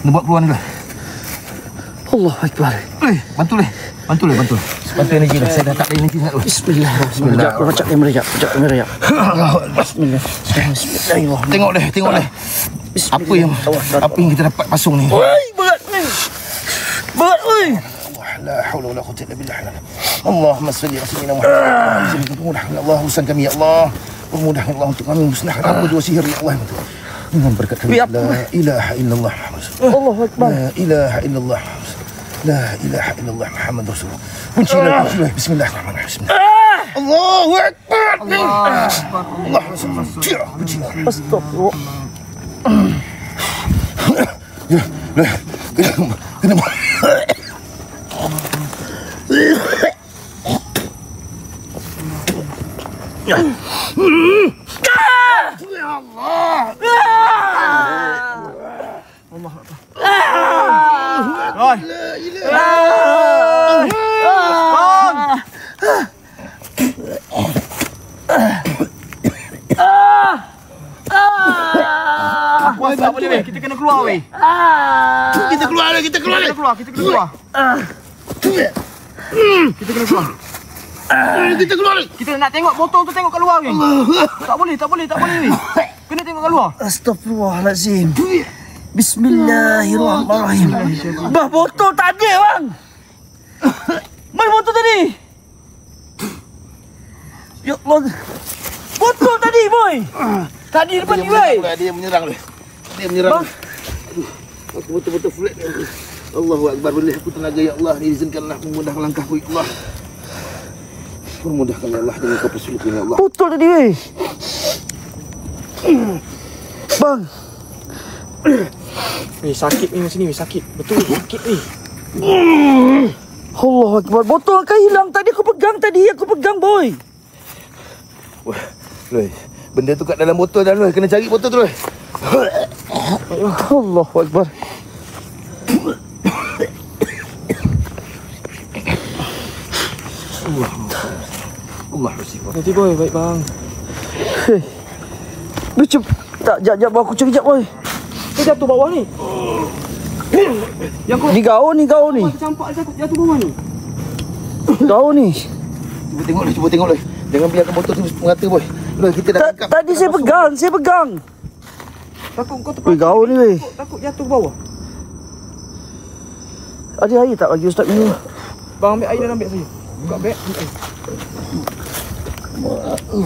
Kena buat keluar ni dah. Allah Akbar. Bantu energi dah. Saya dah tak ada energi sangat tu. Bismillahirrahmanirrahim. Sekejap, macam kamera jap. Bismillah. Bismillahirrahmanirrahim. Tengok deh. Apa yang kita dapat pasung ni? Oi, berat ni. Berat oi. La haula wala quwwata illa billah. Allahumma salli ala sayyidina Muhammad. Mudahkan Allah urusan kami ya Allah. Mudahkan Allah untuk kami musnahkan apa dua sihir ya Allah. Dengan berkat kami. La ilaha illallah. Allahu Akbar. La ilaha illallah. La ilaha illallah Muhammad Rasulullah. Kunci. Bismillahirrahmanirrahim. Allahu Akbar. Allah Rasulullah. Astagfirullah. Kenapa? Ya Allah. Puas tak boleh weh. Kita kena keluar weh. Kita keluar. Kita kena keluar. Kita kena keluar. Kita nak tengok botol tu, tengok kat luar weh. Tak boleh weh. Kena tengok kat luar. Astagfirullahaladzim. Bismillahirrahmanirrahim. Bah, botol tak ada bang. Mana botol tadi? Ya Allah. Botol tadi boy. Tadi depan ni boy. Dia menyerang. Aduh, aku betul-betul flat ni. Allahu Akbar. Boleh aku tenaga ya Allah. Izinkanlah memudahkan langkahku ya Allah. Permudahkan ya Allah dengan kau persulukkan ya Allah. Botol tadi boy. Bang. Sakit ni macam ni, sakit. Betul sakit ni. Allah Akbar. Botol kan hilang tadi. Aku pegang boy. Wah, Loy. Benda tu kat dalam botol dah Loy. Kena cari botol tu Loy. Allah Akbar. Allah bersifat. Nanti boy, baik bang. Macam tak jap aku cari jap boy. Kau jatuh bawah ni. Yang kau Ni gaun ni. campak jatuh bawah ni. Gaun ni. Cuba tengok Loy. Jangan biarkan botol tu merata boy. Loy, kita dah tangkap. Tadi saya pegang. Takut kau Weh, gaun ni weh. Takut jatuh ke bawah. Ada air tak bagi Ustaz minum? Bang ambil air dalam beg saya. Buka beg, ambil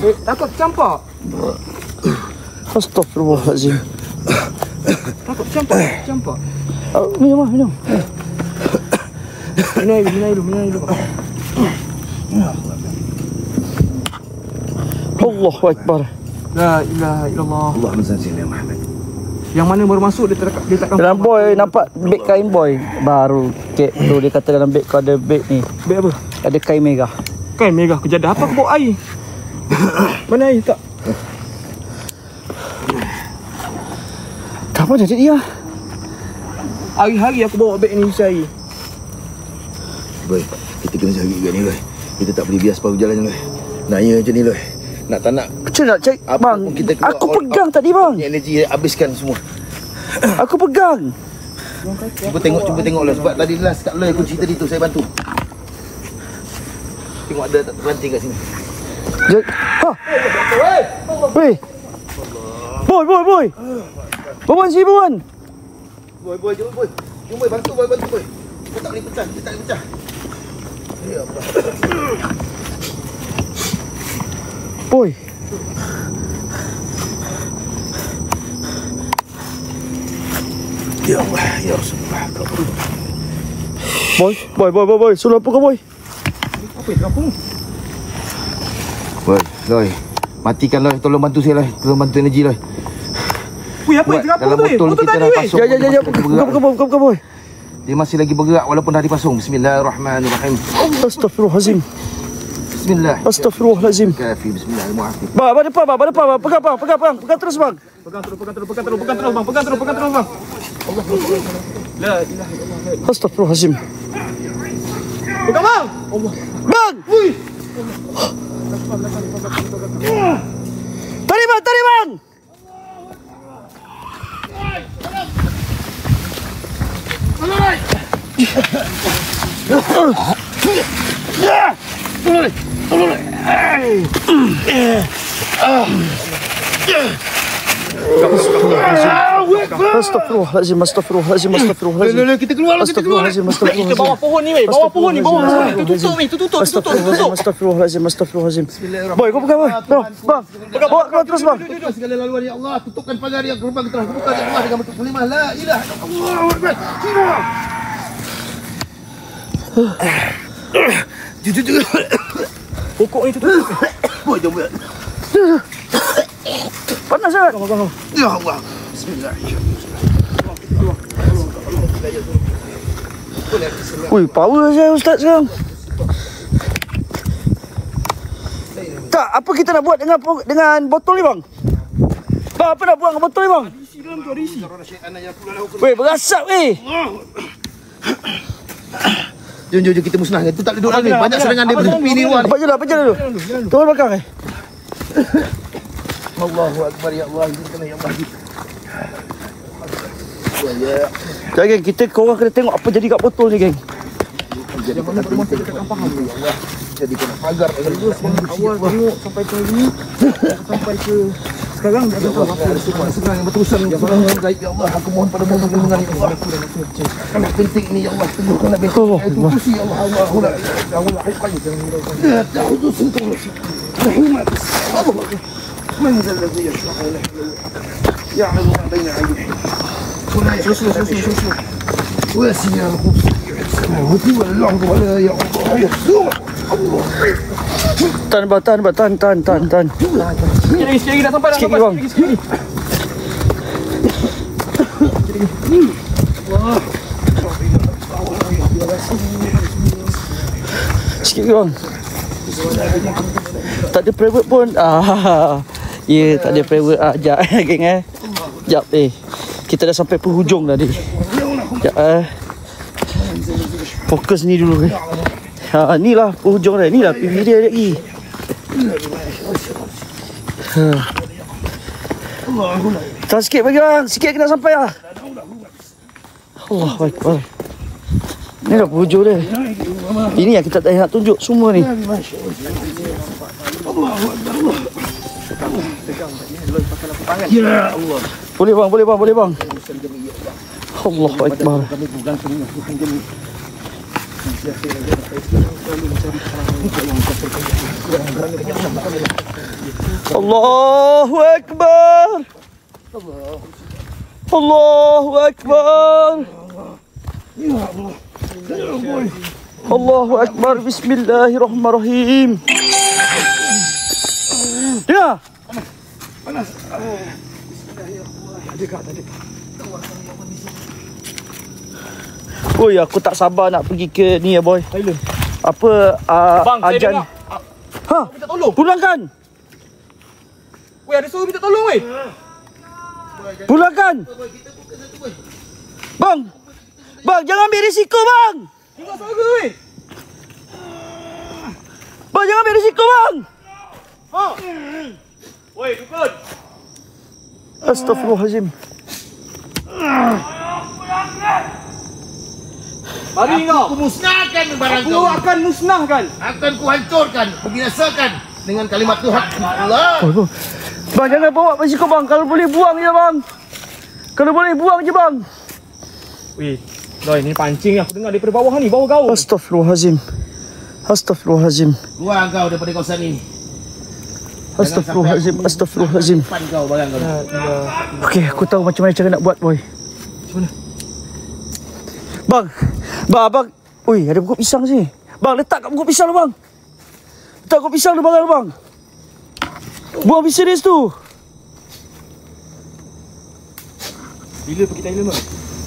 air. Takut campak. Astaghfirullahalazim. Takut campak. Minum. Minum air dulu. Allahu Akbar. La ilaha illallah. Allahumma salli ala Muhammad. Yang mana baru masuk dia takkan. Dalam boy nampak beg kain boy. Baru kek tu dia kata dalam beg kau ada beg ni. Beg apa? Ada kain merah. Kain merah kejadah. Apa kau bawa air? Mana air tak? Apa jadi dia? Hari-hari aku bawa beg ni isi air. Boy, kita kena cari kat ni Loy. Kita tak boleh biar separuh jalan Loy. Nak ya macam ni Loy. Nak tak nak. Macam nak cari Apa bang? pun kita keluar Aku all pegang out. tadi bang. Ni energi habiskan semua. Aku pegang. Cuba tengok Loy. Sebab tadi last kat Loy aku cerita di tu, saya bantu. Tengok ada tak terpelanting kat sini. Ha. Weh. Boy. Bawan sini bawan. Boy, jom boy. Jom boy, bantu boy. Kita tak boleh pecah. Ya Allah. Boy. Ya Allah, ya Rasulullah. Boy. Suruh apa kau boy? Apa itu kampung? Boy, Loy. Matikan Loy, tolong bantu saya Loy. Tolong bantu energi Loy. Weh, apa itu kampung Dalam tu weh? botol Botol kita tadi dah weh. pasung. Ya. Buka boy. Dia masih lagi bergerak walaupun dah dipasung. Bismillahirrahmanirrahim. Astaghfirullahalazim. Bismillah. Astaghfirullahalazim. Kafi, bismillahirrahmanirrahim. Bang, depan bang. Pegang terus bang. Pegang terus bang. Pegang terus bang. Allah. La ilaha illallah. Astaghfirullahalazim. Pegang bang. Allah. Bang. Tarik bang. Astaghfirullahalazim. Kita keluar. Astaghfirullahalazim. Kita bawah pohon ni weh. Bawah. Tutup. Astaghfirullahalazim. Boy, kau pegang boy. Bang. Bawa keluar terus bang. Segala laluan ya Allah, tutupkan pagar yang gerbang telah dibuka ya Allah dengan bentuk kalimah la ilaha illallah. Pokok ni tutup. Boy, jom boy. Panas sangat. Ya Allah. Bismillahirrahmanirrahim. Ui, power saya ustaz sekarang. Tak, apa kita nak buat dengan botol ni bang? Bang, apa nak buat dengan botol ni bang? Isi dalam tu ada isi. Weh, berasap weh. Jom kita musnahkan. Itu tak duduk lagi. Banyak serangan dia bertepi ni luar. Apa je dulu. Turun belakang Allahu akbar ya Allah. Izinkan ya Allah. Ya. Sekejap geng, korang kena tengok apa jadi kat botol ni geng. Jadi mana rumah kita akan faham ya Allah. Jadi kena pagar terus Awal tengok sampai ke ini. Sampai ke sekarang dia tahu apa ada semua serangan yang berterusan yang gaib ya Allah. Aku mohon padamu perlindungan ya Allah. Anak penting ni ya Allah. Teguhkan Nabi. Itu kursi ya Allah. Allahumma la ilaha illa anta. Ta'udus antum. Rahmat. Allah. من ذا الذي يشفع له يعلم ما بين عينيه ولا يحس ويسير الخبز السماوات والارض ولا يعوضها يحصوها الله. Tahan. Sikit lagi dah sampai dah. Sikit lagi, bang. Sikit lagi. Sikit lagi bang. Tak ada private pun. Ya, tak ada private. Sekejap geng Sekejap kita dah sampai penghujung tadi. Sekejap fokus ni dulu ni lah penghujung dah. Ni lah PV dia lagi. Tak sikit bagi bang. Sikit kena sampai lah. Allahu Akbar. Ni dah hujung dia. Ini yang kita tak nak tunjuk semua ni. Ya Allah. Boleh bang, boleh bang, boleh bang. Allahu Akbar. Allahu Akbar. Allahu Akbar. Allahu Akbar. Bismillahirrahmanirrahim. Ya. Panas. Oi, aku tak sabar nak pergi ke ni ya boy. Thailand. Apa Bang, saya ajan. dengar. Ha, Minta tolong. pulangkan. Weh, ada suruh minta tolong weh. Pulangkan. Bang. Bang, jangan ambil risiko bang. Dengar suara weh. Bang, jangan ambil risiko bang. Ha. Weh, dukun. Astaghfirullahalazim. Mari kau. Aku musnahkan barang Aku kau. akan musnahkan. Akan ku hancurkan, ku binasakan dengan kalimat Tuhan. Allah. Oh, bang, jangan bawa risiko bang. Kalau boleh buang je bang. Kalau boleh buang je bang. Weh, Doi, ni pancing aku dengar daripada bawah ni, bawah gaul. Astaghfirullahalazim. Astaghfirullahalazim. Buang kau daripada kawasan ini. Astaghfirullahalazim. Astaghfirullahalazim. Depan kau barang kau. Okey, aku tahu macam mana cara nak buat boy. Macam mana? Bang. Bang, abang. Ui, ada pokok pisang sini. Bang, letak kat pokok pisang tu bang. Letak pokok pisang tu barang bang. Buang pisang dia situ. Bila pergi Thailand bang?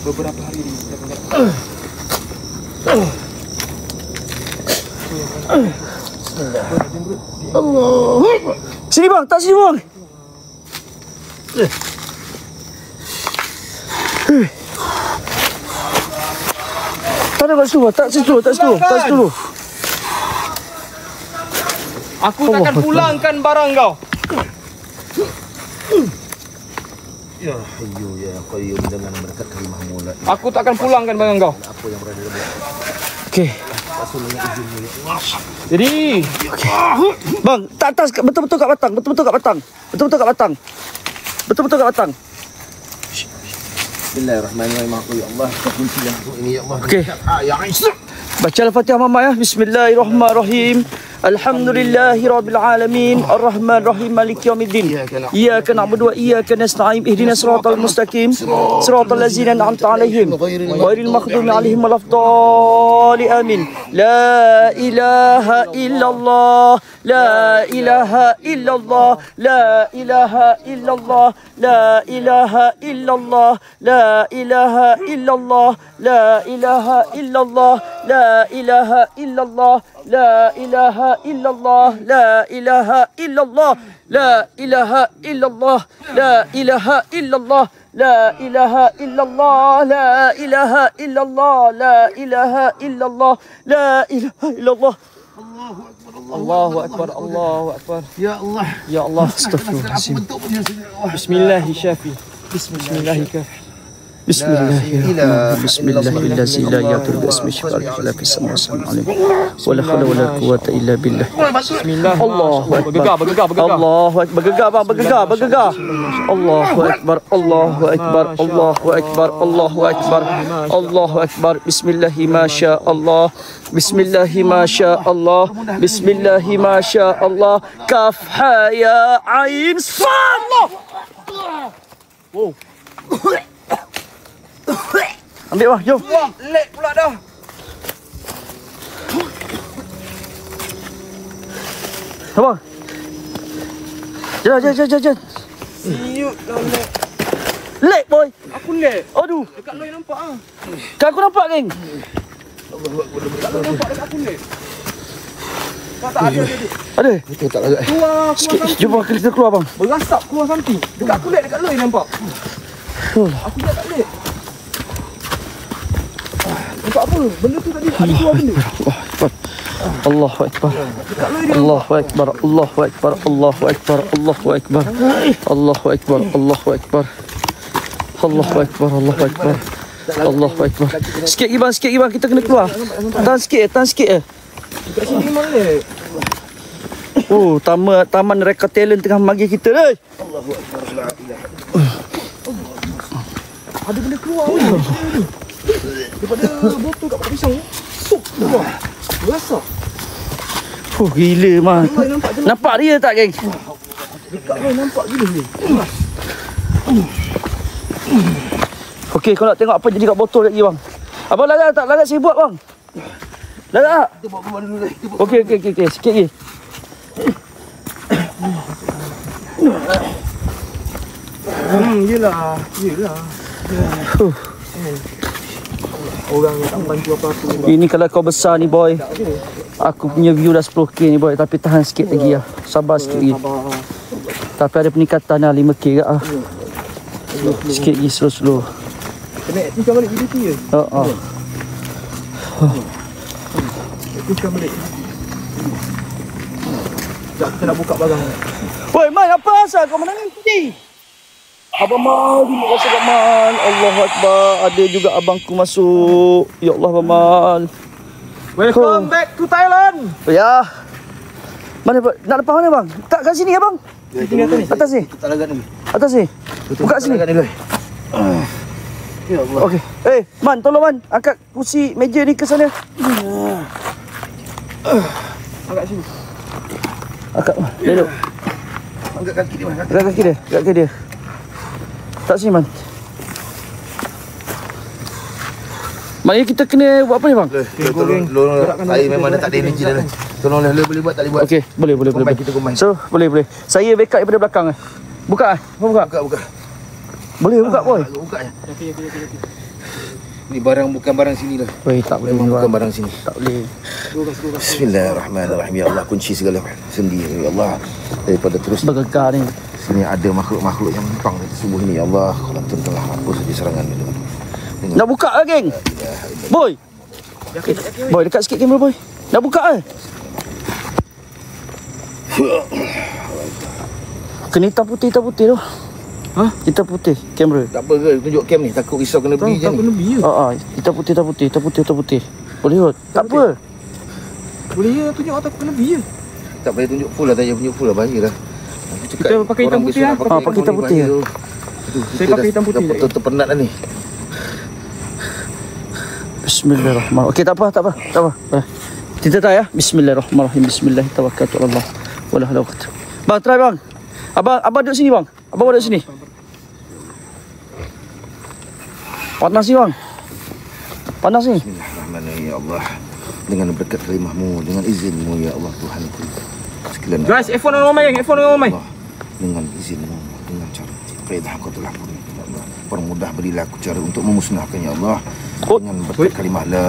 Beberapa hari ni kita akan Allah. Sini bang, tak sini bang. Tak ada kat situ, tak situ, tak situ, tak situ. Aku takkan pulangkan barang kau. Ya Hayyu ya Qayyum dengan berkat kalimahmu la. Aku takkan pulangkan barang kau. Apa yang berada dalam Okey. Rasulullah izinmu ya Allah. Jadi, Bang, tak atas, betul-betul kat batang, betul-betul kat batang. Betul-betul kat batang. Betul-betul kat batang. Bismillahirrahmanirrahim. Ya Allah, kunci yang ini ya Allah. Okey. Ya Aisyah. Baca Al-Fatihah mama ya. Bismillahirrahmanirrahim. Alhamdulillahirabbil alamin. Arrahmanirrahim. Maliki yaumiddin. Iyyaka na'budu wa iyyaka nasta'in. Ihdinas siratal mustaqim. Siratal ladzina an'amta 'alaihim ghairil maghdubi 'alaihim waladdallin. Amin. La ilaha illallah. La ilaha illallah. La ilaha illallah. La ilaha illallah. La ilaha illallah. La ilaha illallah. La ilaha illallah. La ilaha illallah. La ilaha illallah. La ilaha illallah. La ilaha illallah. La ilaha illallah. La ilaha illallah. La ilaha illallah. La ilaha illallah. Allahu Akbar, Allahu Akbar. Ya Allah. Ya Allah, astaghfirullahaladzim. Bismillahirrahmanirrahim. Bismillahirrahmanirrahim. Bismillahirrahmanirrahim. Bismillahirrahmanirrahim. La yadur bismi syifal khalaq fis samawati wal ardi. Wala hawla wala quwwata illa billah. Bismillah. Allahu Akbar. Bergegar. Allahu Akbar. Bergegar bang, bergegar. Allahu Akbar. Allahu Akbar. Allahu Akbar. Allahu Akbar. Allahu Akbar. Bismillahi ma sya Allah. Bismillahi ma sya Allah. Bismillahi ma sya Allah. Kaf ha ya ain sad. Wow. Ambil bang, jom. Wah, lek pula dah. Abang. Jalan. Siut dah lek. Lek boy. Aku lek. Aduh. Dekat lu yang nampak ah. Kan aku nampak geng. Dekat lu nampak dekat aku lek. Tak ada. Ada. Betul tak agak. Keluar Sikit. something. Jom bang, kita keluar bang. Berasap keluar something. Dekat aku lek, dekat lu yang nampak. Aku dah tak lek. Nampak apa? Benda tu tadi ada keluar benda. Wah, cepat. Allahu Akbar. Allahu Akbar. Allahu Akbar. Allahu Akbar. Allahu Akbar. Allahu Akbar. Allahu Akbar. Allahu Akbar. Allahu Akbar. Allahu Akbar. Sikit lagi bang, sikit lagi bang, kita kena keluar. Tahan sikit eh. Kat sini mana? Oh, taman rekod talent tengah magi kita ni. Ada benda keluar ni. Daripada botol kat pisang. Tuk keluar. Rasa. Gila man. Nampak dia tak geng? Dekat ni nampak gila ni. Okey, kau nak tengok apa jadi kat botol lagi bang. Abang larat tak? Larat saya buat bang. Larat tak? Kita buat kembali dulu. Okey, sikit lagi. Yelah. Orang yang tak bantu apa-apa. Ini kalau kau besar ni boy. Aku punya view dah 10k ni boy. Tapi tahan sikit lagi lah. Sabar sikit lagi. Tapi ada peningkatan lah 5k kat lah. Sikit lagi slow. Kena aktifkan balik video tu je. Aktifkan balik. Sekejap kita nak buka barang. Boy, Man, apa asal kau menangis tadi? Abang Man, terima kasih Abang Man. Allahu Akbar. Ada juga abangku masuk. Ya Allah, Abang Man. Welcome back to Thailand. Ya. Mana nak lepas mana bang? Tak kat sini abang. Atas ni. Tak lagat ni. Atas ni. Buka sini. Ya Allah. Okey. Man, tolong Man, angkat kursi meja ni ke sana. Angkat sini. Angkat. Duduk. Angkat kaki dia, Man. Angkat kaki dia. Tak sini Man. Maknanya kita kena buat apa ni bang? Tolong. Saya memang dah tak ada energi dah. Tolonglah, boleh buat tak boleh buat. Okey, boleh. Kita combine. So, boleh. Saya backup daripada belakang. Buka ah. Buka. Boleh buka boy. Buka je. Ni barang bukan barang sini lah. Weh, tak boleh Bukan barang sini. Tak boleh. Bismillahirrahmanirrahim. Ya Allah, kunci segala sendiri. Ya Allah, daripada terus Bergegar ni. sini ada makhluk-makhluk yang menumpang di subuh ini. Ya Allah, kalau tentulah hapus saja serangan ini. Nak buka lah geng. Boy. Boy, dekat sikit kamera boy. Nak buka lah. Kena hitam putih tu. Ha? Hitam putih kamera. Tak apa ke tunjuk cam ni, takut risau kena beli je Tak ni. kena biar. Hitam putih. Boleh kot. Tak apa. Boleh ya tunjuk tak kena biar. Tak payah tunjuk full lah, tak payah tunjuk full lah, bahaya lah. Aku cakap, Kita pakai hitam orang putih besok lah. nak pakai Pakai hitam putih. bahaya tu. Saya pakai hitam putih. Dah terpenat dah ni. Bismillahirrahmanirrahim. Okey, tak apa. Kita try ya. Bismillahirrahmanirrahim. Bismillahirrahmanirrahim. Wala haula wala quwwata. Bang, try bang. Abang duduk sini bang. Abang duduk sini. Panas ni bang. Panas ni. Bismillahirrahmanirrahim. Ya Allah, dengan berkat kalimahmu, dengan izinmu ya Allah Tuhanku sekalian. Guys, iPhone orang main, Allah, dengan izinmu, dengan cara faedah kau telah beri ya Allah, permudah berilah aku cara untuk memusnahkan ya Allah, dengan berkat kalimah la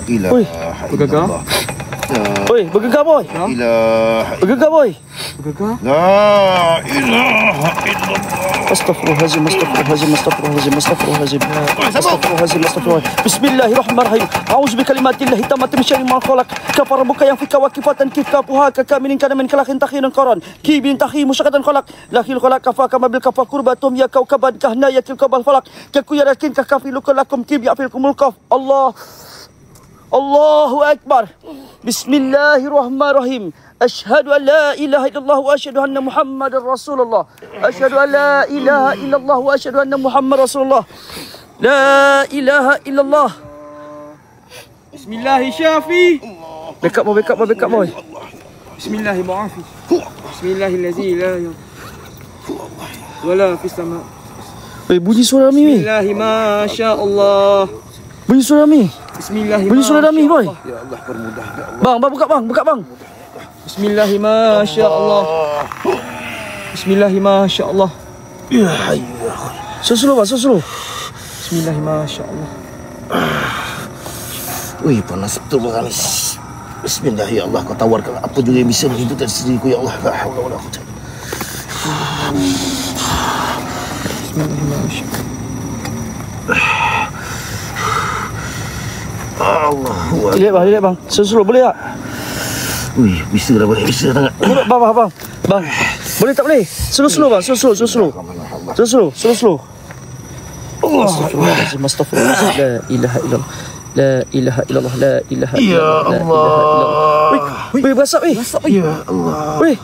ilaha illallah. Oi, bergegar boy. Ilaha Bergegar boy. Gegar. la ilaha illallah. Astaghfirullahalazim. Bismillahirrahmanirrahim. A'udzu bikalimatillahi tammati min syarri ma khalaq. Kafara buka yang fika waqifatan kifka puha kakamin kana min kalakin takhiran qaran. Ki bin takhi musyaqatan khalaq. Lahil khalaq kafa kama bil kafa qurbatum ya kaukaban kahna yakil qabal falaq. Kaku yarakin kafilukum lakum kib ya'filkumul qaf. Allahu Akbar. Bismillahirrahmanirrahim. Asyhadu an la ilaha illallah wa asyhadu anna Muhammadar Rasulullah. Asyhadu an la ilaha illallah wa asyhadu anna Muhammadar Rasulullah. La ilaha illallah. Bismillahirrahmanirrahim. Backup boy. Bismillahirrahmanirrahim. Bismillahirlazi la wala fis sama. Bunyi suara Mi. Bismillahirrahmanirrahim. Bunyi suara Mi. Bismillahirrahmanirrahim. Bunyi suara Mi boy. Ya Allah, permudah ya Allah. Bang, buka bang. Bismillahirrahmanirrahim. Bismillahirrahmanirrahim. Ya hayyu ya Susulu bang, susulu. Bismillahirrahmanirrahim. Wih, panas betul bang Anis. Bismillah ya Allah, kau tawarkan apa juga yang bisa menghidupkan diriku ya Allah. La haula wala quwwata. Bismillahirrahmanirrahim. Allahu Lihat bang. Susulu boleh tak? Wih, bisa dah boleh, bisa sangat. Bang. Boleh tak boleh? Slow bang, slow. Slow. Astagfirullahaladzim. La ilaha illallah. La ilaha illallah. La ilaha illallah. Ya Allah. Weh, basap weh. Ya Allah. Weh.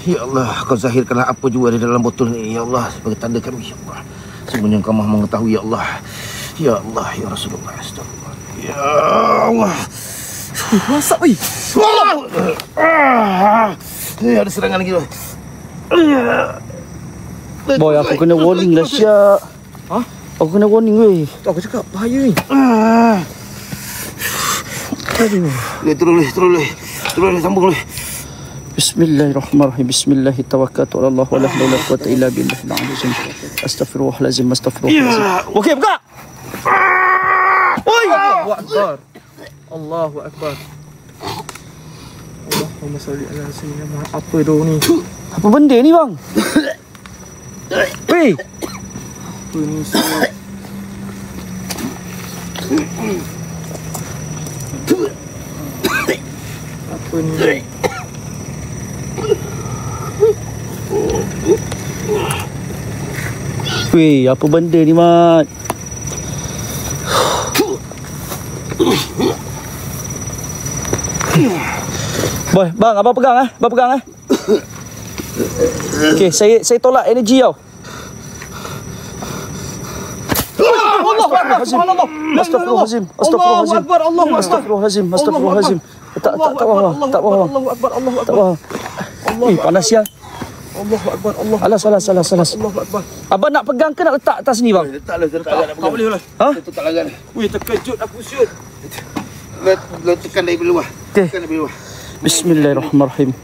Ya Allah, kau zahirkanlah apa jua di dalam botol ini, ya Allah, sebagai tanda kami, ya Allah. Semuanya kau maha mengetahui, ya Allah. Ya Allah, ya Rasulullah, astagfirullah. Ya Allah. Basap weh. Ada serangan lagi. Boy, aku kena warning lah Syak. Ha? Aku kena warning weh. Tu aku cakap bahaya ni. Aduh. Terus sambung boleh. Bismillahirrahmanirrahim. Bismillahirrahmanirrahim. Allah wa la hawla wa la quwwata illa billahil azim. Astaghfirullahalazim. Okey, buka. Oi. Allahu akbar. Allahu akbar. Allahumma salli ala sayyidina Muhammad. Apa tu ni? Apa benda ni bang? Weh. Apa ni semua? Apa ni? Weh, apa benda ni mat? Boy, bang, abang pegang eh. Abang pegang eh. Okey, saya tolak energi kau. Astagfirullahalazim. Astagfirullahalazim. Tak faham. Eh, panas ya. Allahu akbar. Allah. Alas. Allahu akbar. Abang nak pegang ke nak letak atas ni bang? Letaklah nak Tak boleh lah. Ha? Letak lagan. Wih, terkejut aku syut. Letakkan dari bawah. Okey. Tekan dari bawah. Bismillahirrahmanirrahim.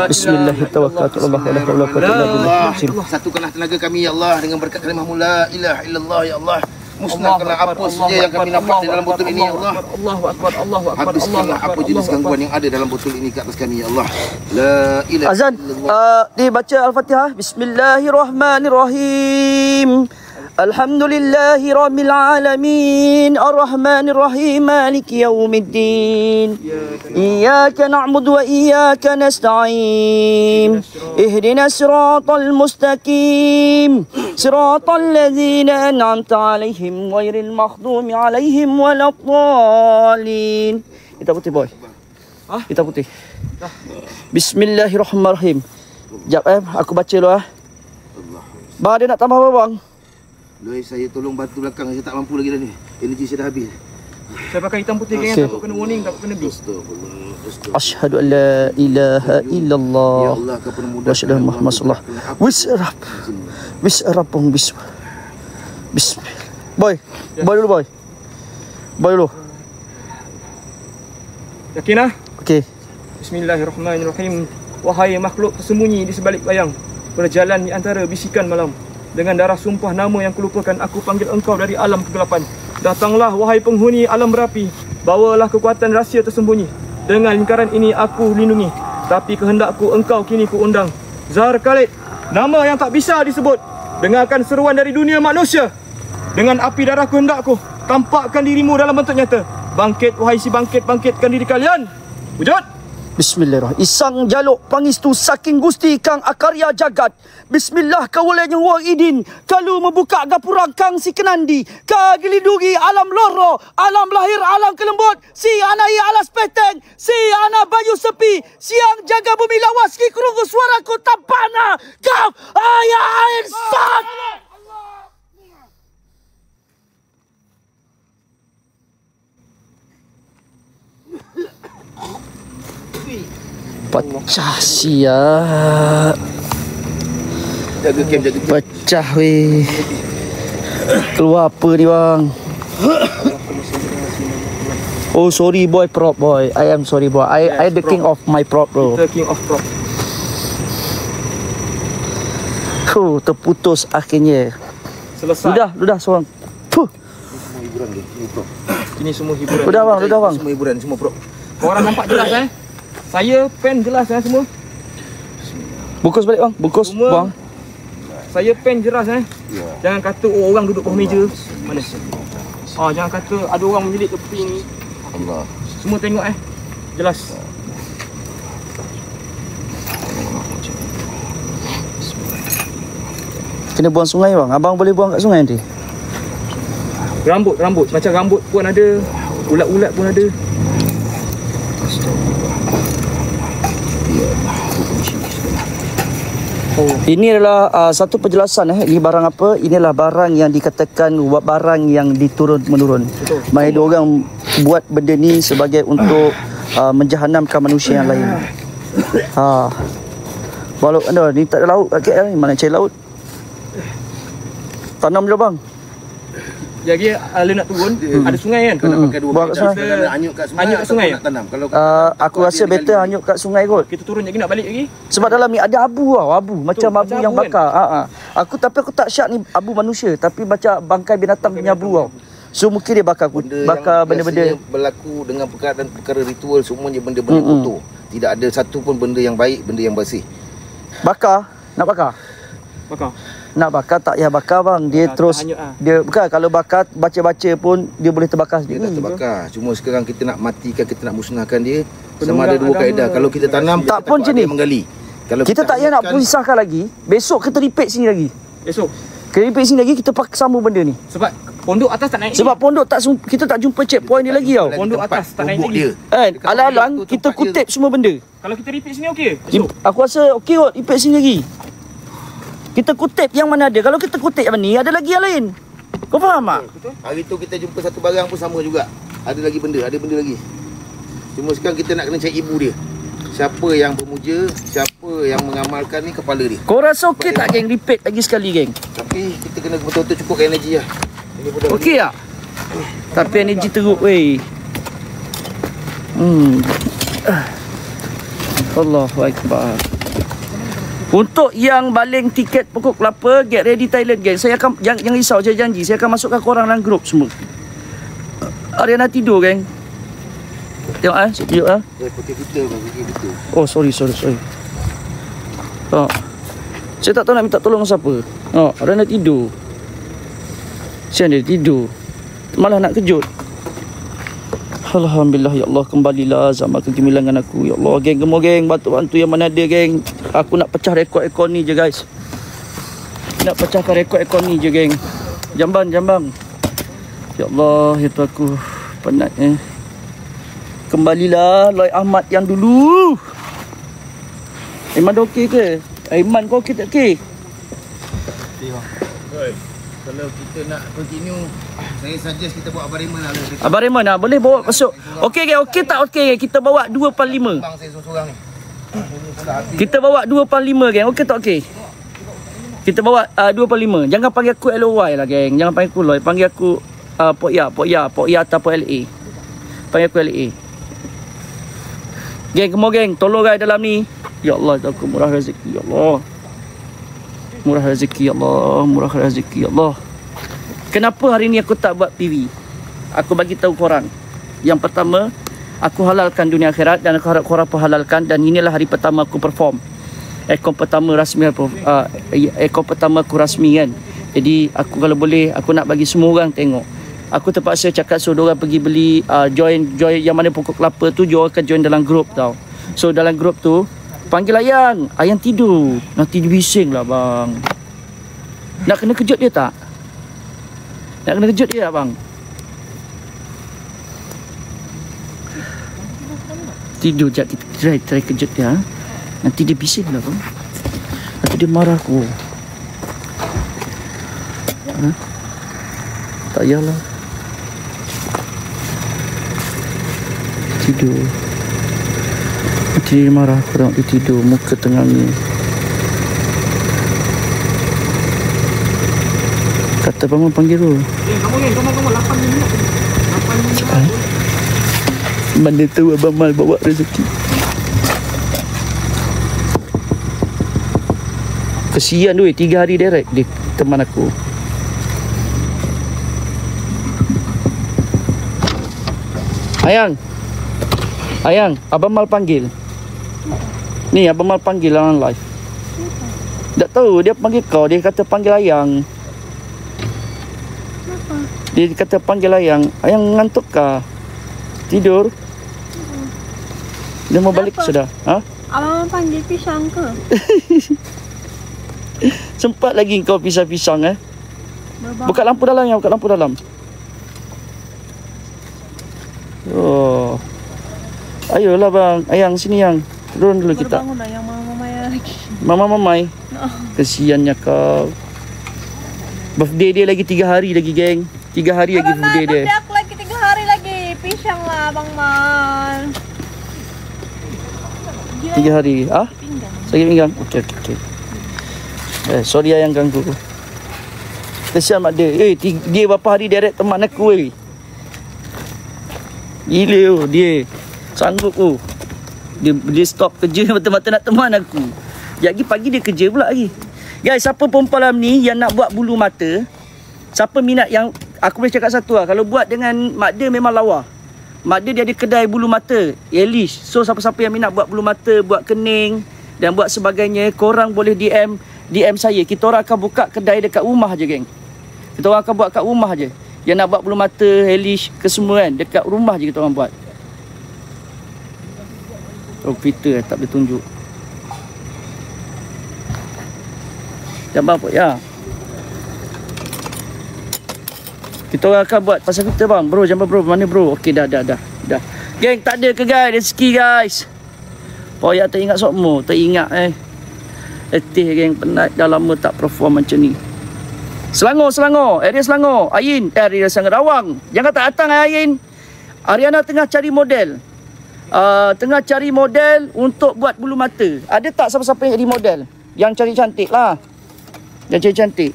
Bismillahirrahmanirrahim. Satukanlah tenaga kami, ya Allah, dengan berkat kalimah la ilaha illallah, ya Allah. Musnahkanlah apa saja yang kami nampak di dalam botol ini, ya Allah. Allahu akbar. Habiskanlah apa jenis gangguan yang ada dalam botol ini ke atas kami, ya Allah. La ilaha Azan, dibaca Al-Fatihah. Bismillahirrahmanirrahim. Alhamdulillahi Rabbil Alamin. Ar-Rahmanir-Rahim. Maliki Yawmiddin. Iyyaka na'budu wa iyyaka nasta'in. Ihdinas siratal mustaqim. Siratal ladzina an'amta 'alaihim ghairil maghdubi 'alaihim waladdallin. Hitam putih boy. Ha? Hitam putih. Bismillahirrahmanirrahim. Jap aku baca dulu Bang ada nak tambah apa bang? Loh, saya tolong bantu belakang, saya tak mampu lagi dah ni. Energi saya dah habis. Saya pakai hitam putih kan, takut kena warning, takut kena bis. Astagfirullah. Asyhadu an la ilaha illallah. Ya Allah, kau pernah mudah. Wa asyhadu Muhammad sallallahu. Wisrap. Wisrapung bismillah. Boy. Boy dulu boy. Boy dulu. Yakin ah? Okey. Bismillahirrahmanirrahim. Wahai makhluk tersembunyi di sebalik bayang, berjalan di antara bisikan malam. Dengan darah sumpah nama yang kulupakan, aku panggil engkau dari alam kegelapan. Datanglah wahai penghuni alam berapi, bawalah kekuatan rahsia tersembunyi. Dengan lingkaran ini aku lindungi, tapi kehendakku engkau kini kuundang. Zahar Khalid, nama yang tak bisa disebut. Dengarkan seruan dari dunia manusia. Dengan api darah kehendakku, tampakkan dirimu dalam bentuk nyata. Bangkit wahai si bangkit, bangkitkan diri kalian. Wujud. Bismillahirrahmanirrahim. Isang jaluk pangistu saking Gusti Kang Akarya Jagat. Bismillah kawulanya wa idin. Kalau membuka gapurang Kang si Kenandi. Kagilindungi alam loro, alam lahir, alam kelembut. Si anai alas peteng, si ana bayu sepi. Siang jaga bumi lawas ki kerungu suaraku tampana. Kau ayah air sat. Pecah siap. Jaga kem, jaga kem. Pecah weh. Keluar apa ni bang? Oh sorry boy, prop boy. I am sorry boy. I the king of my prop bro. The king of prop. Terputus akhirnya. Selesai. Ludah seorang. Semua hiburan dia, ini bro. Ini semua hiburan. Ludah bang. Semua hiburan, semua bro. Korang nampak jelas Saya pen jelas semua. Bungkus balik bang. Bungkus semua, bang. Saya pen jelas Ya. Jangan kata orang duduk bawah meja. Mana? Jangan kata ada orang menjelit tepi ni. Allah. Semua tengok jelas. Kena buang sungai bang. Abang boleh buang kat sungai nanti? Rambut macam rambut pun ada, ulat-ulat pun ada. Ini adalah satu penjelasan ini barang apa? Inilah barang yang dikatakan barang yang diturun menurun. Mai orang buat benda ni sebagai untuk menjahanamkan manusia yang lain. Walau ni tak ada laut kat KL ni, mana cari laut. Tanam je bang. Jadi ala nak turun ada sungai kan? Nak pakai dua Buang kat sungai. Nak hanyut kat sungai. Hanyut kat sungai nak tanam. Kalau Aku rasa better hanyut kat sungai kot. Kita turun lagi nak balik lagi. Sebab dalam ni ada abu tau, abu macam abu yang abu bakar. Aku tak syak ni abu manusia, tapi macam bangkai binatang punya abu tau. So mungkin dia bakar benda-benda berlaku dengan perkara ritual, semuanya benda-benda kotor. Tidak ada satu pun benda yang baik, benda yang bersih. bakar. Nak bakar? Nak bakar tak payah bakar bang. Dia terus dia bukan kalau bakar baca-baca pun dia boleh terbakar Dia sendiri. tak terbakar. Cuma sekarang kita nak matikan, kita nak musnahkan dia. Sama ada dua kaedah. Kalau kita tanam, Tak kita pun macam ni. menggali. Kalau Kita tak payah nak pisahkan lagi. Besok kita repeat sini lagi. Esok. Kita repeat sini lagi, kita sambung benda ni. Sebab pondok atas tak naik. Sebab pondok kita tak jumpa checkpoint dia lagi tau. pondok atas tak naik bubuk lagi. dia. Alang-alang kita kutip semua benda. Kalau kita repeat sini okey. Esok. Aku rasa okey kot, repeat sini lagi. Kita kutip yang mana ada. Kalau kita kutip yang ni, ada lagi yang lain. Kau faham tak? Hari tu kita jumpa satu barang pun sama juga. Ada lagi benda, ada benda lagi. Cuma sekarang kita nak kena cari ibu dia. Siapa yang bermuja, siapa yang mengamalkan ni, kepala dia. Kau rasa okey tak geng? Repeat lagi sekali geng. Tapi kita kena betul-betul cukupkan energi lah. Ini budak Okey tak? Tapi energi teruk weh. Allahu Akbar. Untuk yang baling tiket pokok kelapa, get ready Thailand geng. Saya akan jangan risau, saya janji saya akan masukkan korang dalam grup semua. Ariana tidur geng. Tengok sekejap pakai kita, pakai kita. Oh sorry. Saya tak tahu nak minta tolong siapa. Ariana tidur. Sian dia tidur. Malah nak kejut. Alhamdulillah ya Allah, kembalilah zaman kegemilangan aku. Ya Allah geng, gemuk geng, bantu yang mana ada geng. Aku nak pecah rekod-rekod ni je guys. Nak pecahkan rekod-rekod ni je geng. Jambang. Ya Allah, itu aku penat Kembalilah Loy Ahmad yang dulu. Aiman dah okey ke? Aiman kau okey tak okey? Kalau kita nak continue, saya suggest kita buat Abang Raymond lah. Abang Raymond boleh bawa masuk. Okey geng, okey tak okey? Kita bawa 2/5. Bang saya seorang ni. Kita bawa 2/5 geng. Okey tak okey? Kita bawa 2/5. Jangan panggil aku LOY lah geng. Jangan panggil aku Loy. Panggil aku Pok Ya ataupun LA. Panggil aku LA. Geng, kemau geng. Tolong guys dalam ni. Ya Allah, aku murah rezeki. Ya Allah. Murah rezeki ya Allah, murah rezeki ya Allah. Kenapa hari ni aku tak buat PV? Aku bagi tahu korang. Yang pertama, aku halalkan dunia akhirat dan aku harap korang pun halalkan, dan inilah hari pertama aku perform. Ekor pertama rasmi ekor pertama aku rasmi kan. Jadi aku kalau boleh aku nak bagi semua orang tengok. Aku terpaksa cakap suruh orang pergi beli join yang mana pokok kelapa tu, dia akan join dalam grup tau. So dalam grup tu panggil Ayang tidur. Nanti dia bising lah bang. Nak kena kejut dia tak? Nak kena kejut dia tak bang? Tidur sekejap, kita try kejut dia. Nanti dia bising lah bang. Nanti dia marah aku. Tak payahlah. Tidur. Nanti dia marah aku tengok dia tidur, muka tengah ni. Kata bangun panggil tu. Kamu 8 minit. 8 minit. Mana tahu Abang Mal bawa rezeki. Kesian tu 3 hari direct dia teman aku. Ayang, Abang Mal panggil. Ni Abang Mal panggil dalam live. Tak tahu dia panggil kau, dia kata panggil Ayang. Kenapa? Dia kata panggil Ayang. Ayang ngantuk kah? Tidur? Dia mau balik Kenapa? sudah. Ha? Abang panggil pisang ke? Sempat lagi kau pisang-pisang Buka lampu dalam ya, buka lampu dalam. Oh. Ayolah bang, Ayang sini yang. Turun dulu kita. Bangun dah yang Mama lagi. Mama Mamai. Kesiannya kau. Birthday dia lagi 3 hari lagi, geng. 3 hari lagi birthday dia. Birthday aku lagi 3 hari lagi. Pisang lah Bang Man. 3 hari. Sakit pinggang. Okey. Sorry yang ganggu. Kesian mak dia. Dia berapa hari direct teman aku Gila dia. Sanggup Dia stop kerja mata-mata nak teman aku. Lagi pagi dia kerja pula lagi. Guys, siapa perempuan malam ni yang nak buat bulu mata, siapa minat yang aku boleh cakap satu lah. Kalau buat dengan mak dia memang lawa. Mak dia ada kedai bulu mata, Elish. So siapa-siapa yang minat buat bulu mata, buat kening dan buat sebagainya, korang boleh DM saya. Kita orang akan buka kedai dekat rumah je, geng. Kita orang akan buat kat rumah je. Yang nak buat bulu mata, Elish ke semua kan, dekat rumah je kita orang buat. Oh, Peter tak boleh tunjuk. Jangan apa ya. Kita orang akan buat pasal kita bang. Bro, jangan bro. Mana bro? Okey dah. Geng, tak ada ke guys? Rezeki guys. Poyak tak ingat sokmo. Tak ingat letih geng, penat. Dah lama tak perform macam ni. Selangor. Area Selangor. Ain. Area Selangor Rawang. Jangan tak datang Ain. Ariana tengah cari model. Tengah cari model untuk buat bulu mata. Ada tak siapa-siapa yang jadi model? Yang cari cantik lah. Yang cari cantik.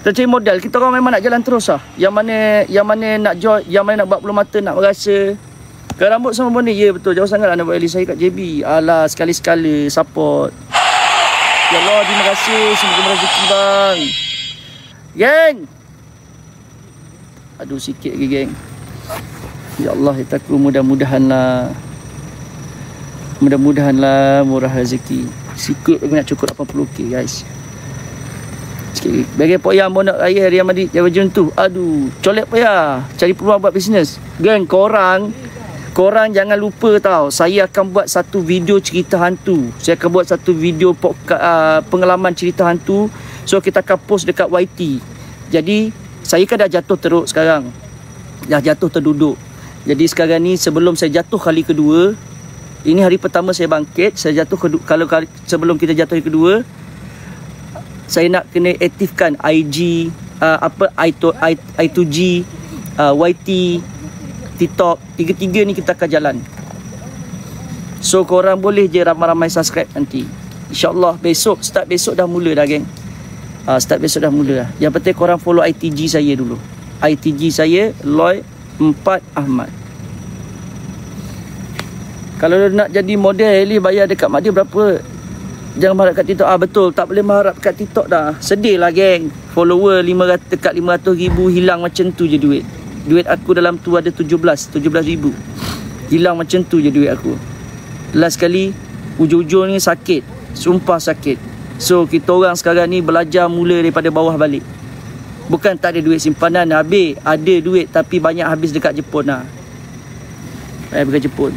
Kita cari model. Kita orang memang nak jalan terus lah. Yang mana nak join, yang mana nak buat bulu mata, nak merasa. Ke rambut sama benda. Ya betul. Jauh sangat lah nak buat Eli saya kat JB. Alah, sekali-sekala support. Ya Allah, terima kasih. Semoga rezeki bang. Geng. Aduh, sikit lagi geng. Ya Allah, aku mudah-mudahanlah murah rezeki. Sikit lagi nak cukup 80k guys. Sikit lagi. Bagi poyang bonok raya Riam Madrid Java Jun tu. Aduh, colek poyang. Cari peluang buat bisnes. Geng, korang jangan lupa tau. Saya akan buat satu video cerita hantu. Saya akan buat satu video pengalaman cerita hantu. So kita akan post dekat YT. Jadi saya kan dah jatuh teruk sekarang. Dah jatuh terduduk. Jadi sekarang ni sebelum saya jatuh kali kedua, ini hari pertama saya bangkit, saya jatuh sebelum kita jatuh hari kedua, saya nak kena aktifkan IG, I2G, YT, TikTok, tiga-tiga ni kita akan jalan. So korang boleh je ramai-ramai subscribe nanti. InsyaAllah start besok dah mula dah geng. Start besok dah mula dah. Yang penting korang follow ITG saya dulu. ITG saya Lloyd 4 Ahmad. Kalau nak jadi model Eli bayar dekat mak dia berapa? Jangan mengharap kat TikTok. Betul, tak boleh mengharap kat TikTok dah. Sedih lah geng. Follower 500 dekat 500,000 hilang macam tu je duit. Duit aku dalam tu ada 17,000. Hilang macam tu je duit aku. Last kali ujung-ujung ni sakit. Sumpah sakit. So kita orang sekarang ni belajar mula daripada bawah balik. Bukan tak ada duit simpanan habis. Ada duit tapi banyak habis dekat Jepun lah. Dekat Jepun.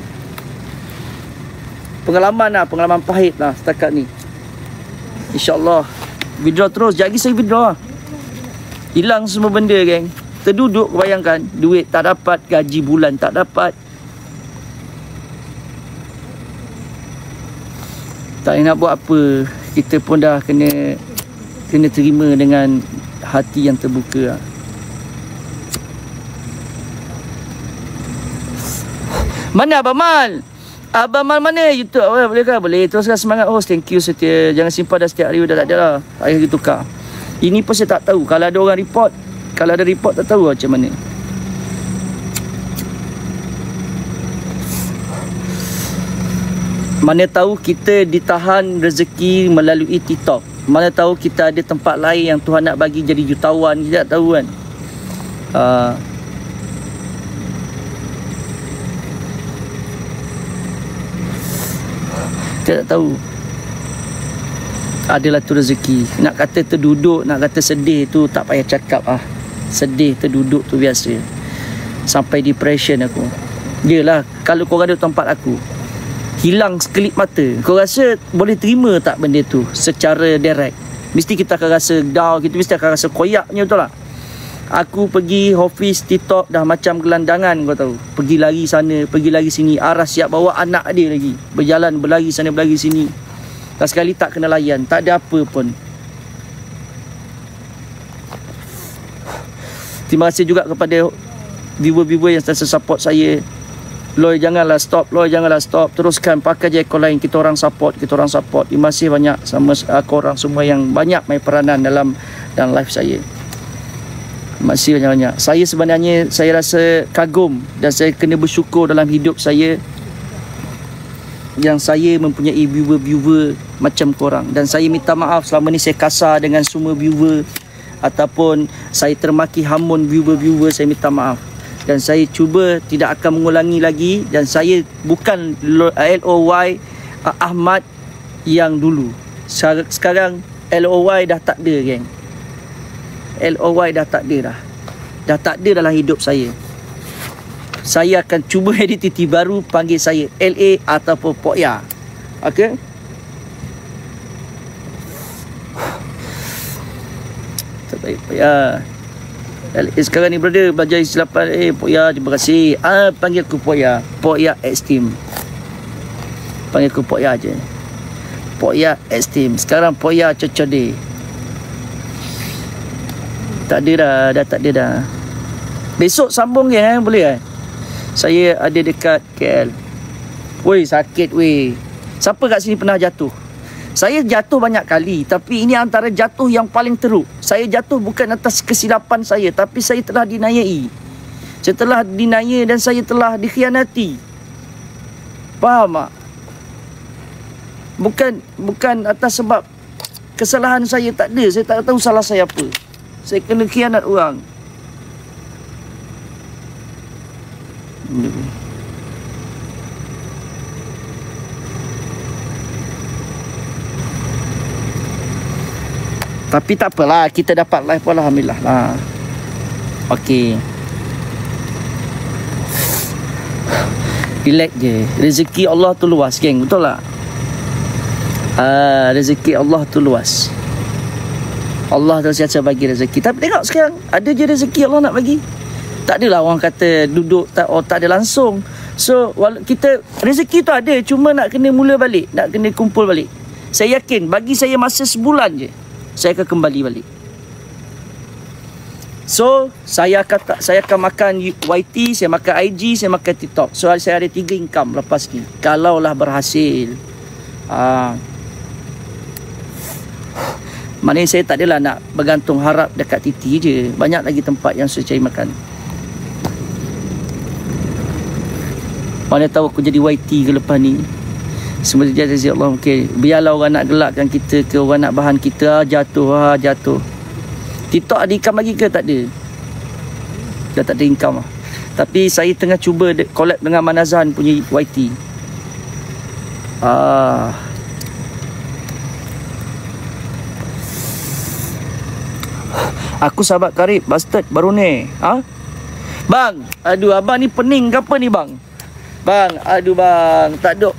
Pengalaman pahit lah setakat ni. InsyaAllah withdraw terus. Sekejap lagi saya withdraw lah. Hilang semua benda geng. Terduduk, bayangkan. Duit tak dapat, gaji bulan tak dapat. Tak nak buat apa. Kita pun dah kena terima dengan hati yang terbuka. Mana Abang Mal? Abang Mal mana YouTube? Boleh ke? Boleh. Teruskan semangat host. Thank you setia. Jangan simpan dah setiap hari. Dah tak ada lah. Tak payah tukar. Ini pun saya tak tahu. Kalau ada orang report, kalau ada report tak tahu macam mana. Mana tahu kita ditahan rezeki melalui TikTok. Mana tahu kita ada tempat lain yang Tuhan nak bagi jadi jutawan. Kita tak tahu kan. Kita tak tahu. Adalah tu rezeki. Nak kata terduduk, nak kata sedih tu tak payah cakap lah. Sedih terduduk tu biasa. Sampai depression aku. Yelah, kalau korang ada tempat aku, hilang sekelip mata, kau rasa boleh terima tak benda tu secara direct? Mesti kita akan rasa down, kita mesti akan rasa koyaknya, betul tak? Aku pergi Hafiz TikTok dah macam gelandangan, kau tahu. Pergi lari sana, pergi lari sini. Aras siap bawa anak dia lagi, berjalan, berlari sana, berlari sini. Tak sekali tak kena layan, tak ada apa pun. Terima kasih juga kepada viewer-viewer yang sentiasa support saya. Loy, janganlah stop. Loy, janganlah stop. Teruskan pakai je ekor lain. Kita orang support. Kita orang support. Terima kasih banyak sama korang semua yang banyak main peranan dalam live saya. Terima kasih banyak-banyak. Saya sebenarnya, saya rasa kagum dan saya kena bersyukur dalam hidup saya yang saya mempunyai viewer-viewer macam korang. Dan saya minta maaf selama ni saya kasar dengan semua viewer ataupun saya termaki hamun viewer-viewer. Saya minta maaf. Dan saya cuba tidak akan mengulangi lagi. Dan saya bukan LOY Ahmad yang dulu. Sekarang LOY dah tak ada, geng. LOY dah tak ada dah. Dah tak ada dalam hidup saya. Saya akan cuba identiti baru, panggil saya LA ataupun Pok Ya. Okey? Tak baik Pok Ya. LA sekarang ni brother belajar isilapan. Pok Ya, terima kasih. Panggil aku Pok Ya. Pok Ya Esteem. Panggil aku Pok Ya je. Pok Ya Esteem. Sekarang Pok Ya Cocode. Tak ada dah tak ada dah. Besok sambung je, boleh kan? Saya ada dekat KL. Woi, sakit weh. Siapa kat sini pernah jatuh? Saya jatuh banyak kali, tapi ini antara jatuh yang paling teruk. Saya jatuh bukan atas kesilapan saya, tapi saya telah diniayai. Saya telah diniaya dan saya telah dikhianati. Faham tak? Bukan atas sebab kesalahan saya, tak ada. Saya tak tahu salah saya apa. Saya kena khianat orang. Tapi tak apalah, kita dapat live pun alhamdulillah lah. Okey. Relax je. Rezeki Allah tu luas, geng. Betul tak? Rezeki Allah tu luas. Allah tu siapa bagi rezeki. Tapi tengok sekarang, ada je rezeki Allah nak bagi. Tak adalah orang kata duduk tak ada langsung. So kita rezeki tu ada, cuma nak kena mula balik, nak kena kumpul balik. Saya yakin bagi saya masa sebulan je, saya akan kembali balik. So saya akan makan YT, saya makan IG, saya makan TikTok. So saya ada 3 income lepas ni, kalaulah berhasil. Maknanya saya tak adalah nak bergantung harap dekat Titi je. Banyak lagi tempat yang saya cari makan. Mana tahu aku jadi YT ke lepas ni. Semua jadi Allah. Okay. Biarlah orang nak gelakkan kita ke, orang nak bahan kita. Jatuh. TikTok ada income lagi ke? Tak ada. Dah tak ada income lah. Tapi saya tengah cuba collab dengan Manazan punya YT. Aku sahabat karib bastard baru ni. Bang, aduh abang ni pening ke apa ni bang? Bang, aduh bang, tak duk.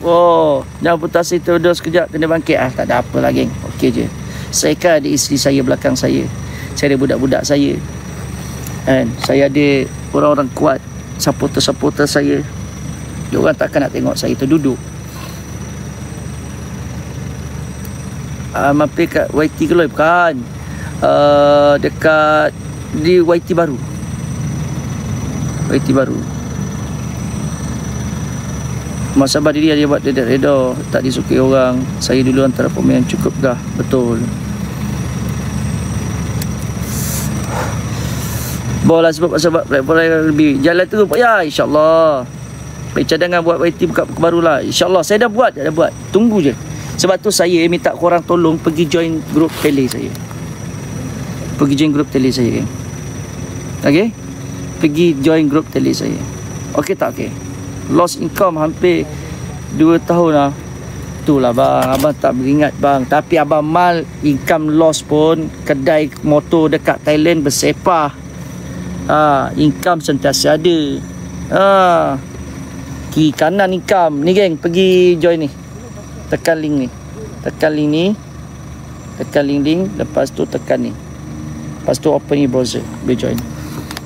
Jangan putus asa terus sekejap kena bangkit. Tak ada apa lah geng. Okey je. Saya kan ada isteri saya belakang saya. Saya ada budak-budak saya. And saya ada orang-orang kuat, supporter-supporter saya. Diorang takkan nak tengok saya terduduk. Mampir kat YT ke Loy? Bukan. Dekat di YT baru. YT baru. Masa diri dia buat reda, tak disukai orang. Saya dulu antara pemain yang cukup dah. Betul. Bawalah sebab lebih jalan tu ya, insyaAllah. Baik cadangan buat YT buka baru lah. InsyaAllah saya dah buat. Tunggu je. Sebab tu saya minta korang tolong pergi join grup tele saya. Pergi join grup tele saya. Okay? Pergi join grup tele saya. Okay tak? Okay. Lost income hampir 2 tahun lah. Itulah bang, abang tak beringat bang. Tapi abang mal income loss pun, kedai motor dekat Thailand bersepah. Income sentiasa ada. Kiri kanan income. Ni geng, pergi join ni. Tekan link ni. Tekan link ni. Tekan link. Lepas tu tekan ni. Lepas tu open ni browser. Boleh join.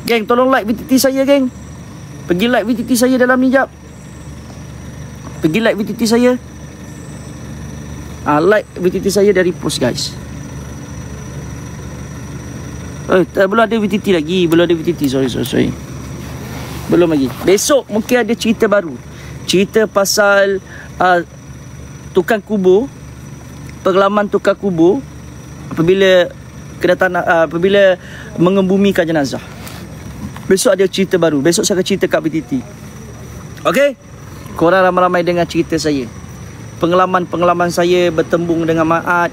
Geng, tolong like VTT saya geng. Pergi like VTT saya dalam ni jap. Pergi like VTT saya. Like VTT saya dari post guys. Belum ada VTT lagi. Belum ada VTT. Sorry. Belum lagi. Besok mungkin ada cerita baru. Cerita pasal tukang kubur. Pengalaman tukang kubur apabila kedatangan apabila mengembumikan jenazah. Besok ada cerita baru. Besok saya akan cerita kat VTT. Okey? Korang ramai-ramai dengan cerita saya. Pengalaman-pengalaman saya bertembung dengan maat.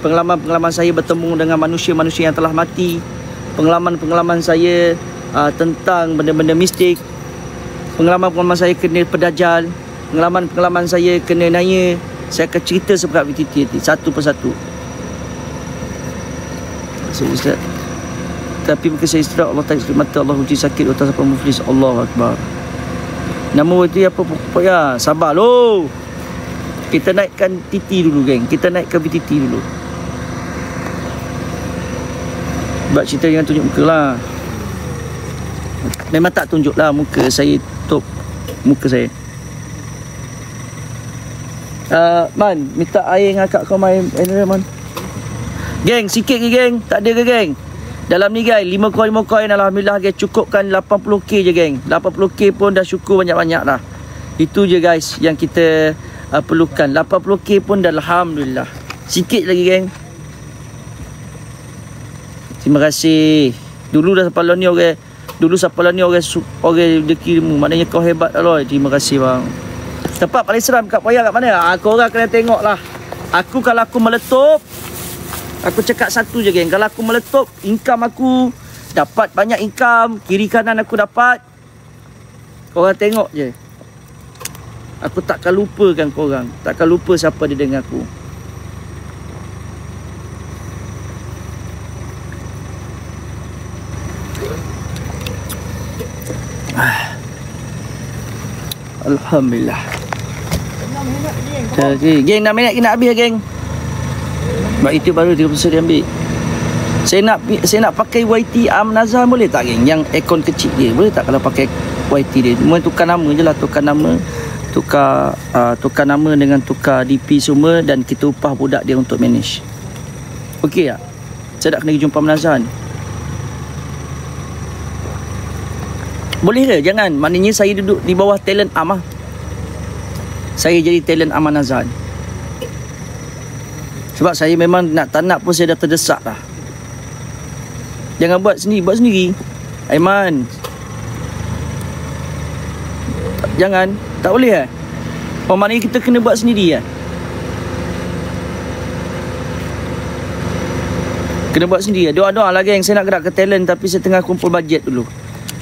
Pengalaman-pengalaman saya bertembung dengan manusia-manusia yang telah mati. Pengalaman-pengalaman saya tentang benda-benda mistik. Pengalaman-pengalaman saya kena pedajal. Pengalaman-pengalaman saya kena naya. Saya akan cerita seberat VTT nanti, satu persatu. Ustaz. Tapi mungkin saya istirahat. Allah tak istirahat mata. Allah uji sakit. Allah tak muflis. Allahu Akbar. Nama itu apa ya? Sabar lo. Kita naikkan TT dulu geng. Kita naikkan VTT dulu. Sebab cerita jangan tunjuk muka lah. Memang tak tunjuk lah muka. Saya tutup muka saya. Man, minta air dengan akak kau main Man. Geng, sikit ke geng? Tak ada ke geng? Dalam ni guys, 5 koin alhamdulillah guys, cukupkan 80k je geng. 80k pun dah syukur banyak-banyak dah. Itu je guys yang kita perlukan. 80k pun dah alhamdulillah. Sikit lagi geng. Terima kasih. Dulu dah sampai ni orang. Dulu sampai ni orang dekilmu. Maknanya kau hebat lah. Terima kasih bang. Tempat paling seram kat Paya kat mana? Korang kena tengok lah. Aku kalau aku meletup, aku cakap satu je geng. Kalau aku meletup, income aku dapat banyak income. Kiri kanan aku dapat. Korang tengok je. Aku takkan lupakan korang. Takkan lupa siapa dia dengan aku. Alhamdulillah. Okay. Geng 6 minit kita nak habis geng. Sebab itu baru 30% dia ambil. Saya nak pakai YT Nazar boleh tak geng? Yang aircon kecil dia. Boleh tak kalau pakai YT dia? Cuma tukar nama je lah. Tukar nama dengan tukar DP semua. Dan kita upah budak dia untuk manage. Okey tak? Saya nak kena jumpa Nazar ni. Boleh ke? Jangan. Maknanya saya duduk di bawah talent Am lah. Saya jadi talent Am Nazar. Sebab saya memang tak nak pun saya dah terdesak dah. Jangan buat sendiri. Aiman. Jangan. Tak boleh Oh, maknanya kita kena buat sendiri Kena buat sendiri Doa-doa lah geng. Saya nak gerak ke talent tapi saya tengah kumpul bajet dulu.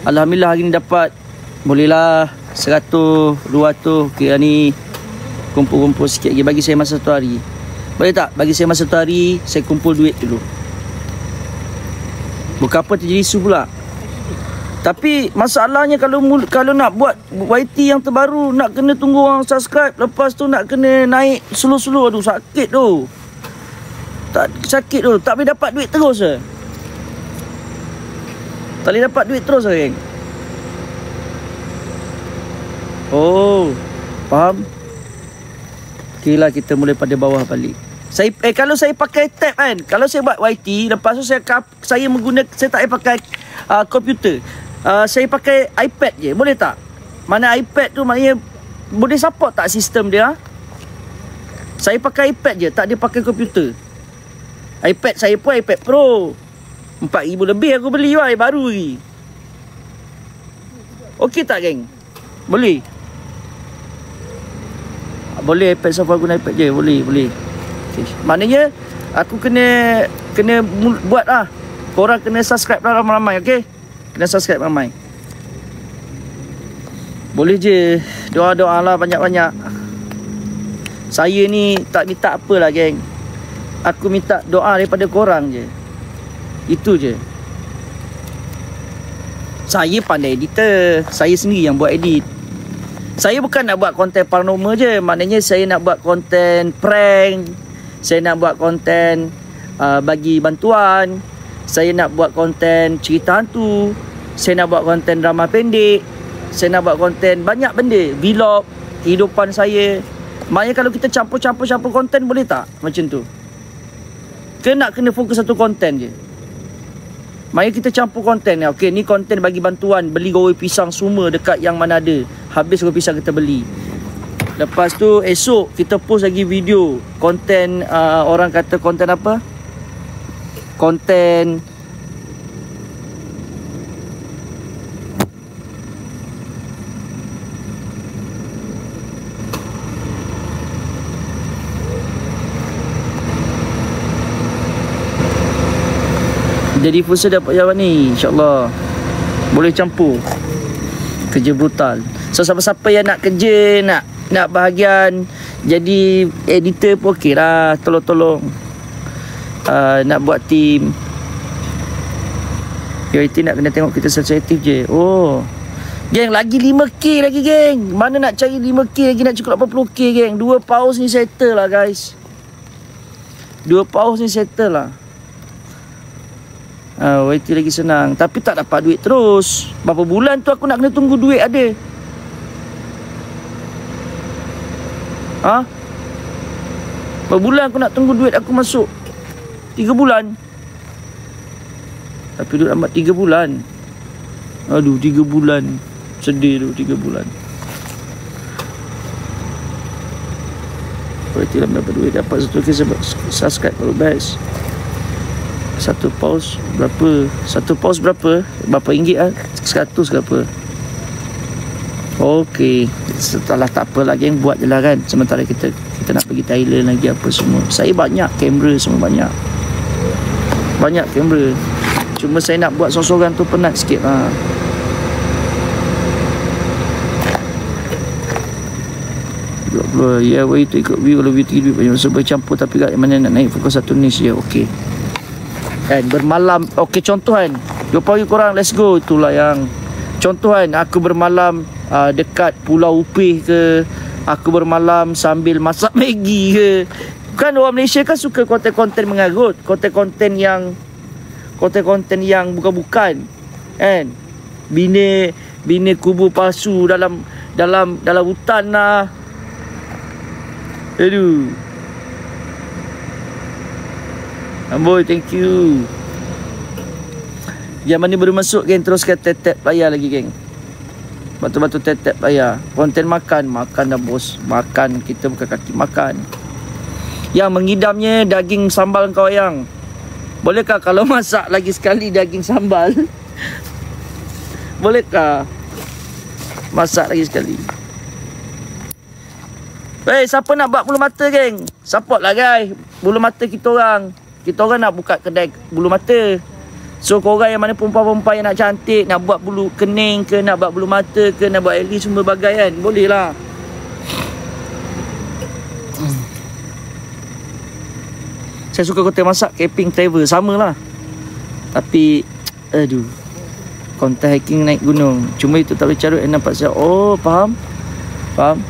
Alhamdulillah hari ni dapat. Bolehlah 100, 200. Kira ni kumpul-kumpul sikit lagi. Bagi saya masa 1 hari. Boleh tak? Bagi saya masa 1 hari. Saya kumpul duit dulu. Bukan apa terjadi isu pula. Tapi masalahnya kalau nak buat YT yang terbaru, nak kena tunggu orang subscribe. Lepas tu nak kena naik slow-slow. Aduh sakit tu. Sakit tu. Tak boleh dapat duit terus Tak boleh dapat duit terus geng. Oh, faham? Okay lah, kita mulai pada bawah balik. Kalau saya pakai tab kan, kalau saya buat YT, lepas tu saya tak payah pakai komputer. Saya pakai iPad je, boleh tak? Mana iPad tu maknanya boleh support tak sistem dia? Saya pakai iPad je, tak ada pakai komputer. iPad saya pun iPad Pro. 4,000 lebih aku beli baru lagi. Okey tak geng? Boleh? Boleh iPad Safar guna iPad je. Boleh. Okay. Maknanya aku kena buat lah. Korang kena subscribe lah ramai-ramai. Okay? Kena subscribe ramai. Boleh je. Doa-doa lah banyak-banyak. Saya ni tak minta apa lah geng. Aku minta doa daripada korang je. Itu je. Saya pandai editor. Saya sendiri yang buat edit. Saya bukan nak buat konten paranormal je. Maknanya saya nak buat konten prank. Saya nak buat konten bagi bantuan. Saya nak buat konten cerita hantu. Saya nak buat konten drama pendek. Saya nak buat konten banyak benda. Vlog kehidupan saya. Maknanya kalau kita campur konten boleh tak? Macam tu. Kena fokus satu konten je. Maknanya kita campur konten. Okay, ni konten bagi bantuan. Beli goreng pisang semua dekat yang mana ada. Habis goreng pisang kita beli. Lepas tu esok kita post lagi video. Konten orang kata konten apa? Konten jadi full dapat jawab ni, insyaAllah boleh campur. Kerja brutal. So siapa-siapa yang nak kerja, nak bahagian jadi editor pun okey lah. Tolong-tolong nak buat team. Itu nak kena tengok kita sensitif je. Oh geng, lagi 5k lagi geng. Mana nak cari 5k lagi nak cukup 80k geng. 2 paus ni settle lah guys. 2 paus ni settle lah. YT lagi senang. Tapi tak dapat duit terus. Berapa bulan tu aku nak kena tunggu duit ada. Berapa bulan aku nak tunggu duit aku masuk? 3 bulan. Tapi duit amat 3 bulan. Aduh 3 bulan. Sedih tu 3 bulan. YT lah dapat duit. Dapat 1k sebab subscribe kalau best. 1 paus berapa? 1 paus berapa? Berapa ringgit lah? 100 ke apa? Okey. Setelah tak apa lagi yang buat je lah kan. Sementara kita nak pergi Thailand lagi apa semua. Saya banyak kamera semua banyak. Banyak kamera. Cuma saya nak buat sorang-sorang tu penat sikit lah. Ya, itu ikut view. Kalau view tinggi banyak masa bercampur. Tapi kat mana nak naik fokus satu niche je. Okey kan, bermalam. Okey, contoh kan, jumpa lagi korang, let's go. Itulah yang contoh kan, aku bermalam dekat Pulau Upih ke, aku bermalam sambil masak Maggi ke. Kan orang Malaysia kan suka konten-konten mengarut, konten-konten yang bukan-bukan kan. Bina kubur palsu dalam hutan lah. Aduh Amboy, thank you. Yang mana baru masuk geng, teruskan tap layar lagi geng. Batu-batu tap layar. Konten makan dah bos. Makan, kita bukan kaki makan. Yang mengidamnya daging sambal kau yang. Bolehkah kalau masak lagi sekali daging sambal? Bolehkah masak lagi sekali? Siapa nak buat bulu mata geng? Support lah guys. Bulu mata kita orang. Kita orang nak buka kedai bulu mata. So korang yang mana perempuan-perempuan yang nak cantik, nak buat bulu kening ke, nak buat bulu mata ke, nak buat alis semua bagai kan, boleh lah. Saya suka konten masak, camping, travel, sama lah. Tapi aduh, konten hiking naik gunung, cuma itu tak boleh carut yang nampak saya. Oh faham.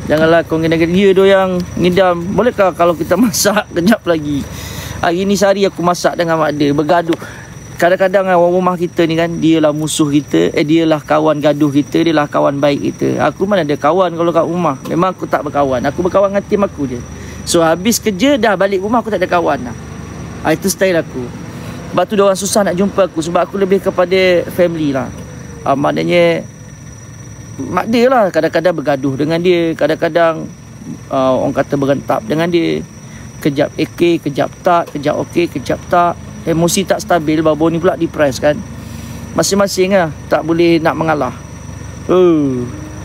Janganlah kau ngedam dia tu yang ngidam. Bolehkah kalau kita masak kejap lagi? Hari ni sehari aku masak dengan mak dia, bergaduh. Kadang-kadang orang rumah kita ni kan, dialah musuh kita, dialah kawan gaduh kita, dialah kawan baik kita. Aku mana ada kawan kalau kat rumah. Memang aku tak berkawan. Aku berkawan dengan tim aku je. So habis kerja dah balik rumah aku tak ada kawan lah. Itu style aku. Sebab tu diorang susah nak jumpa aku. Sebab aku lebih kepada family lah. Maknanya mak dia lah. Kadang-kadang bergaduh dengan dia. Kadang-kadang orang kata berentap dengan dia. Kejap kejap tak. Kejap okey, kejap tak. Emosi tak stabil. Baru ni pula depress kan. Masing-masing lah. Tak boleh nak mengalah.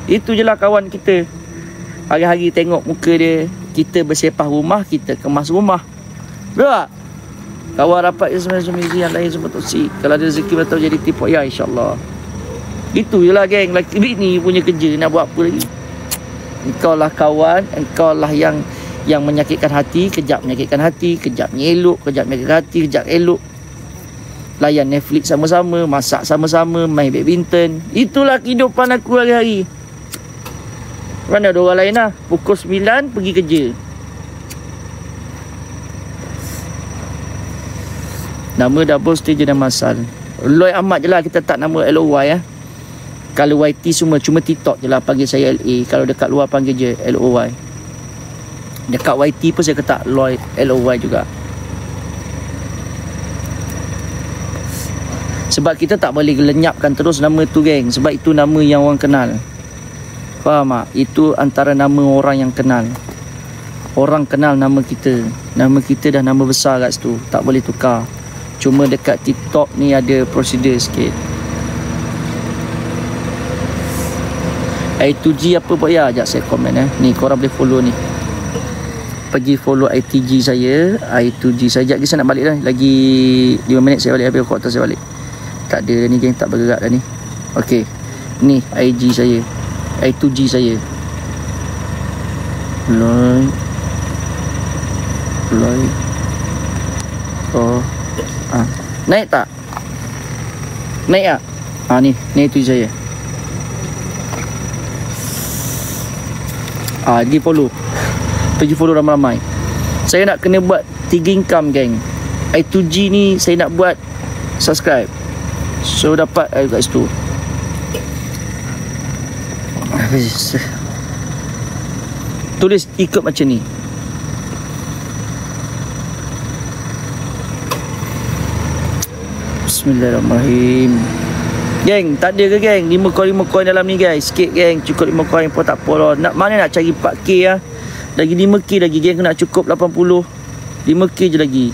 Itu je lah kawan kita. Hari-hari tengok muka dia. Kita bersepah rumah, kita kemas rumah. Betul tak? Kawan rapat je sebenarnya yang lain semua toksik. Kalau ada rezeki betul jadi tipu ya, insyaAllah. Itu je lah geng. Laki bini punya kerja. Nak buat apa lagi? Engkau lah kawan. Engkau lah yang menyakitkan hati. Kejap menyakitkan hati. Kejap elok. Kejap menyakitkan hati. Kejap elok. Layan Netflix sama-sama. Masak sama-sama. Main badminton. Itulah kehidupan aku hari-hari. Mana ada orang lain lah. Pukul 9 pergi kerja. Nama double stage dan masal. Lloyd Ahmad je lah, kita tak nama LOY Kalau YT semua, cuma TikTok je lah panggil saya LA. Kalau dekat luar panggil je LOY. Dekat YT pun saya kata Lloyd LOY juga. Sebab kita tak boleh lenyapkan terus nama tu geng. Sebab itu nama yang orang kenal. Faham tak? Itu antara nama orang yang kenal. Orang kenal nama kita. Nama kita dah nama besar kat situ. Tak boleh tukar. Cuma dekat TikTok ni ada prosedur sikit. I2G apa buat ya? Sekejap saya komen Ni korang boleh follow ni. Pergi follow ITG saya, I2G saya. Sekejap lagi saya nak balik dah. Lagi 5 minit saya balik. Habis kuartal saya balik. Tak ada dah ni geng, tak bergerak dah ni. Okey. Ni IG saya. I2G saya. Lloyd. Oh. Naik tak? Naik tak? Ni itu saya. Pergi follow. Pergi follow ramai-ramai. Saya nak kena buat 3 income geng. I2G ni saya nak buat subscribe. So dapat kat situ. Tulis ikut macam ni. Bismillahirrahmanirrahim. Geng, tak ada ke geng 5 koin dalam ni guys. Sikit geng, cukup 5 koin pun tak apa lah. Mana nak cari 4k lah. Lagi 5k lagi geng, nak cukup 80. 5k je lagi.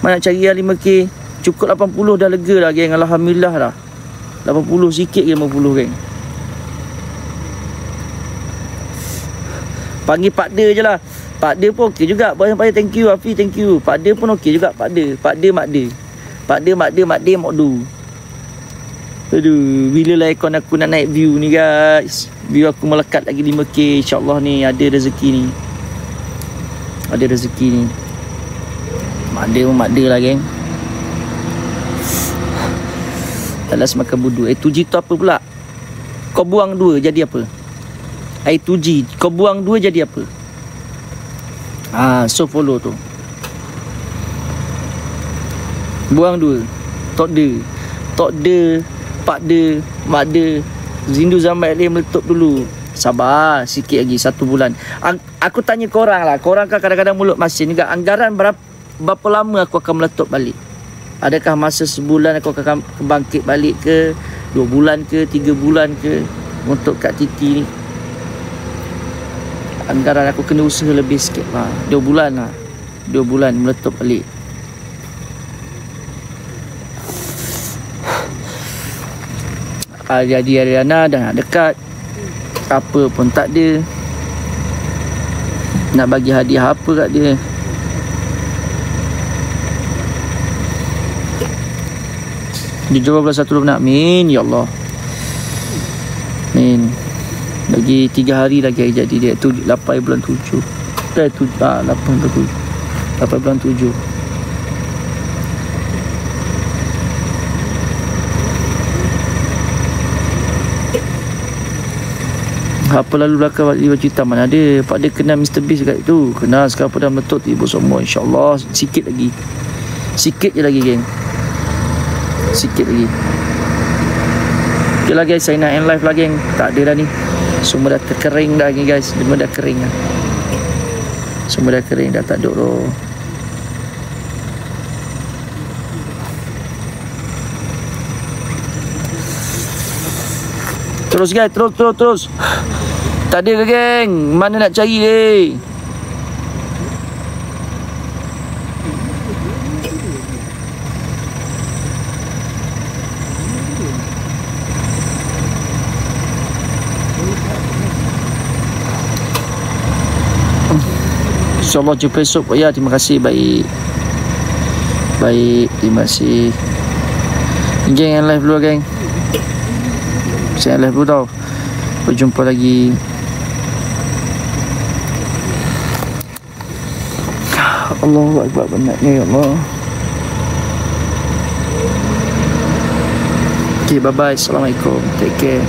Mana nak cari lah 5k. Cukup 80 dah lega lah geng. Alhamdulillah lah. 80 sikit ke 50 geng. Panggil Pak De je lah. Pak De pun okey juga. Banyak-banyak thank you Afi, thank you. Pak De pun okey juga. Pak De, Mak De. Mak Du. Aduh, bila lah akun aku nak naik view ni guys. View aku melekat lagi 5k. InsyaAllah ni ada rezeki ni. Mak De lah geng. Alas makan budu. I2G tu apa pula? Kau buang 2 jadi apa? I2G kau buang 2 jadi apa? So follow tu. Buang 2. Tok De, Pak De, Mak De. Zindu Zaman Ali meletup dulu. Sabar sikit lagi 1 bulan. Aku tanya korang lah. Korang kan kadang-kadang mulut masin juga. Anggaran berapa lama aku akan meletup balik? Adakah masa sebulan aku akan bangkit balik ke? 2 bulan ke? 3 bulan ke? Untuk Kak Titi ni. Anggaran aku kena usaha lebih sikit lah. 2 bulan lah. 2 bulan meletup balik. Jadi Ariana dah nak dekat. Apa pun tak ada. Nak bagi hadiah apa kat dia? Dijawab belah 1 nak. Amin ya Allah. Amin. Lagi 3 hari lagi hari jadi dia. 8 bulan 7. 8 bulan 7. Apa lalu belakang Ibu cerita mana ada. Pak dia kenal Mr. Beast kat itu. Kenal sekarang dah meletup ibu semua. InsyaAllah sikit lagi. Sikit je lagi geng. Sikit lagi. Okay lah guys, saya nak end live lah geng. Tak ada dah ni. Semua dah terkering dah ni guys. Semua dah kering dah. Semua dah kering dah, tak ada roh. Terus guys, terus. Tak ada ke geng? Mana nak cari ni? InsyaAllah jumpa esok. Ya, terima kasih. Baik, terima kasih. Geng yang live dulu geng. Saya live dulu tau. Berjumpa lagi. Allahu Akbar, banyaknya ya Allah. Okay, bye bye. Assalamualaikum. Take care.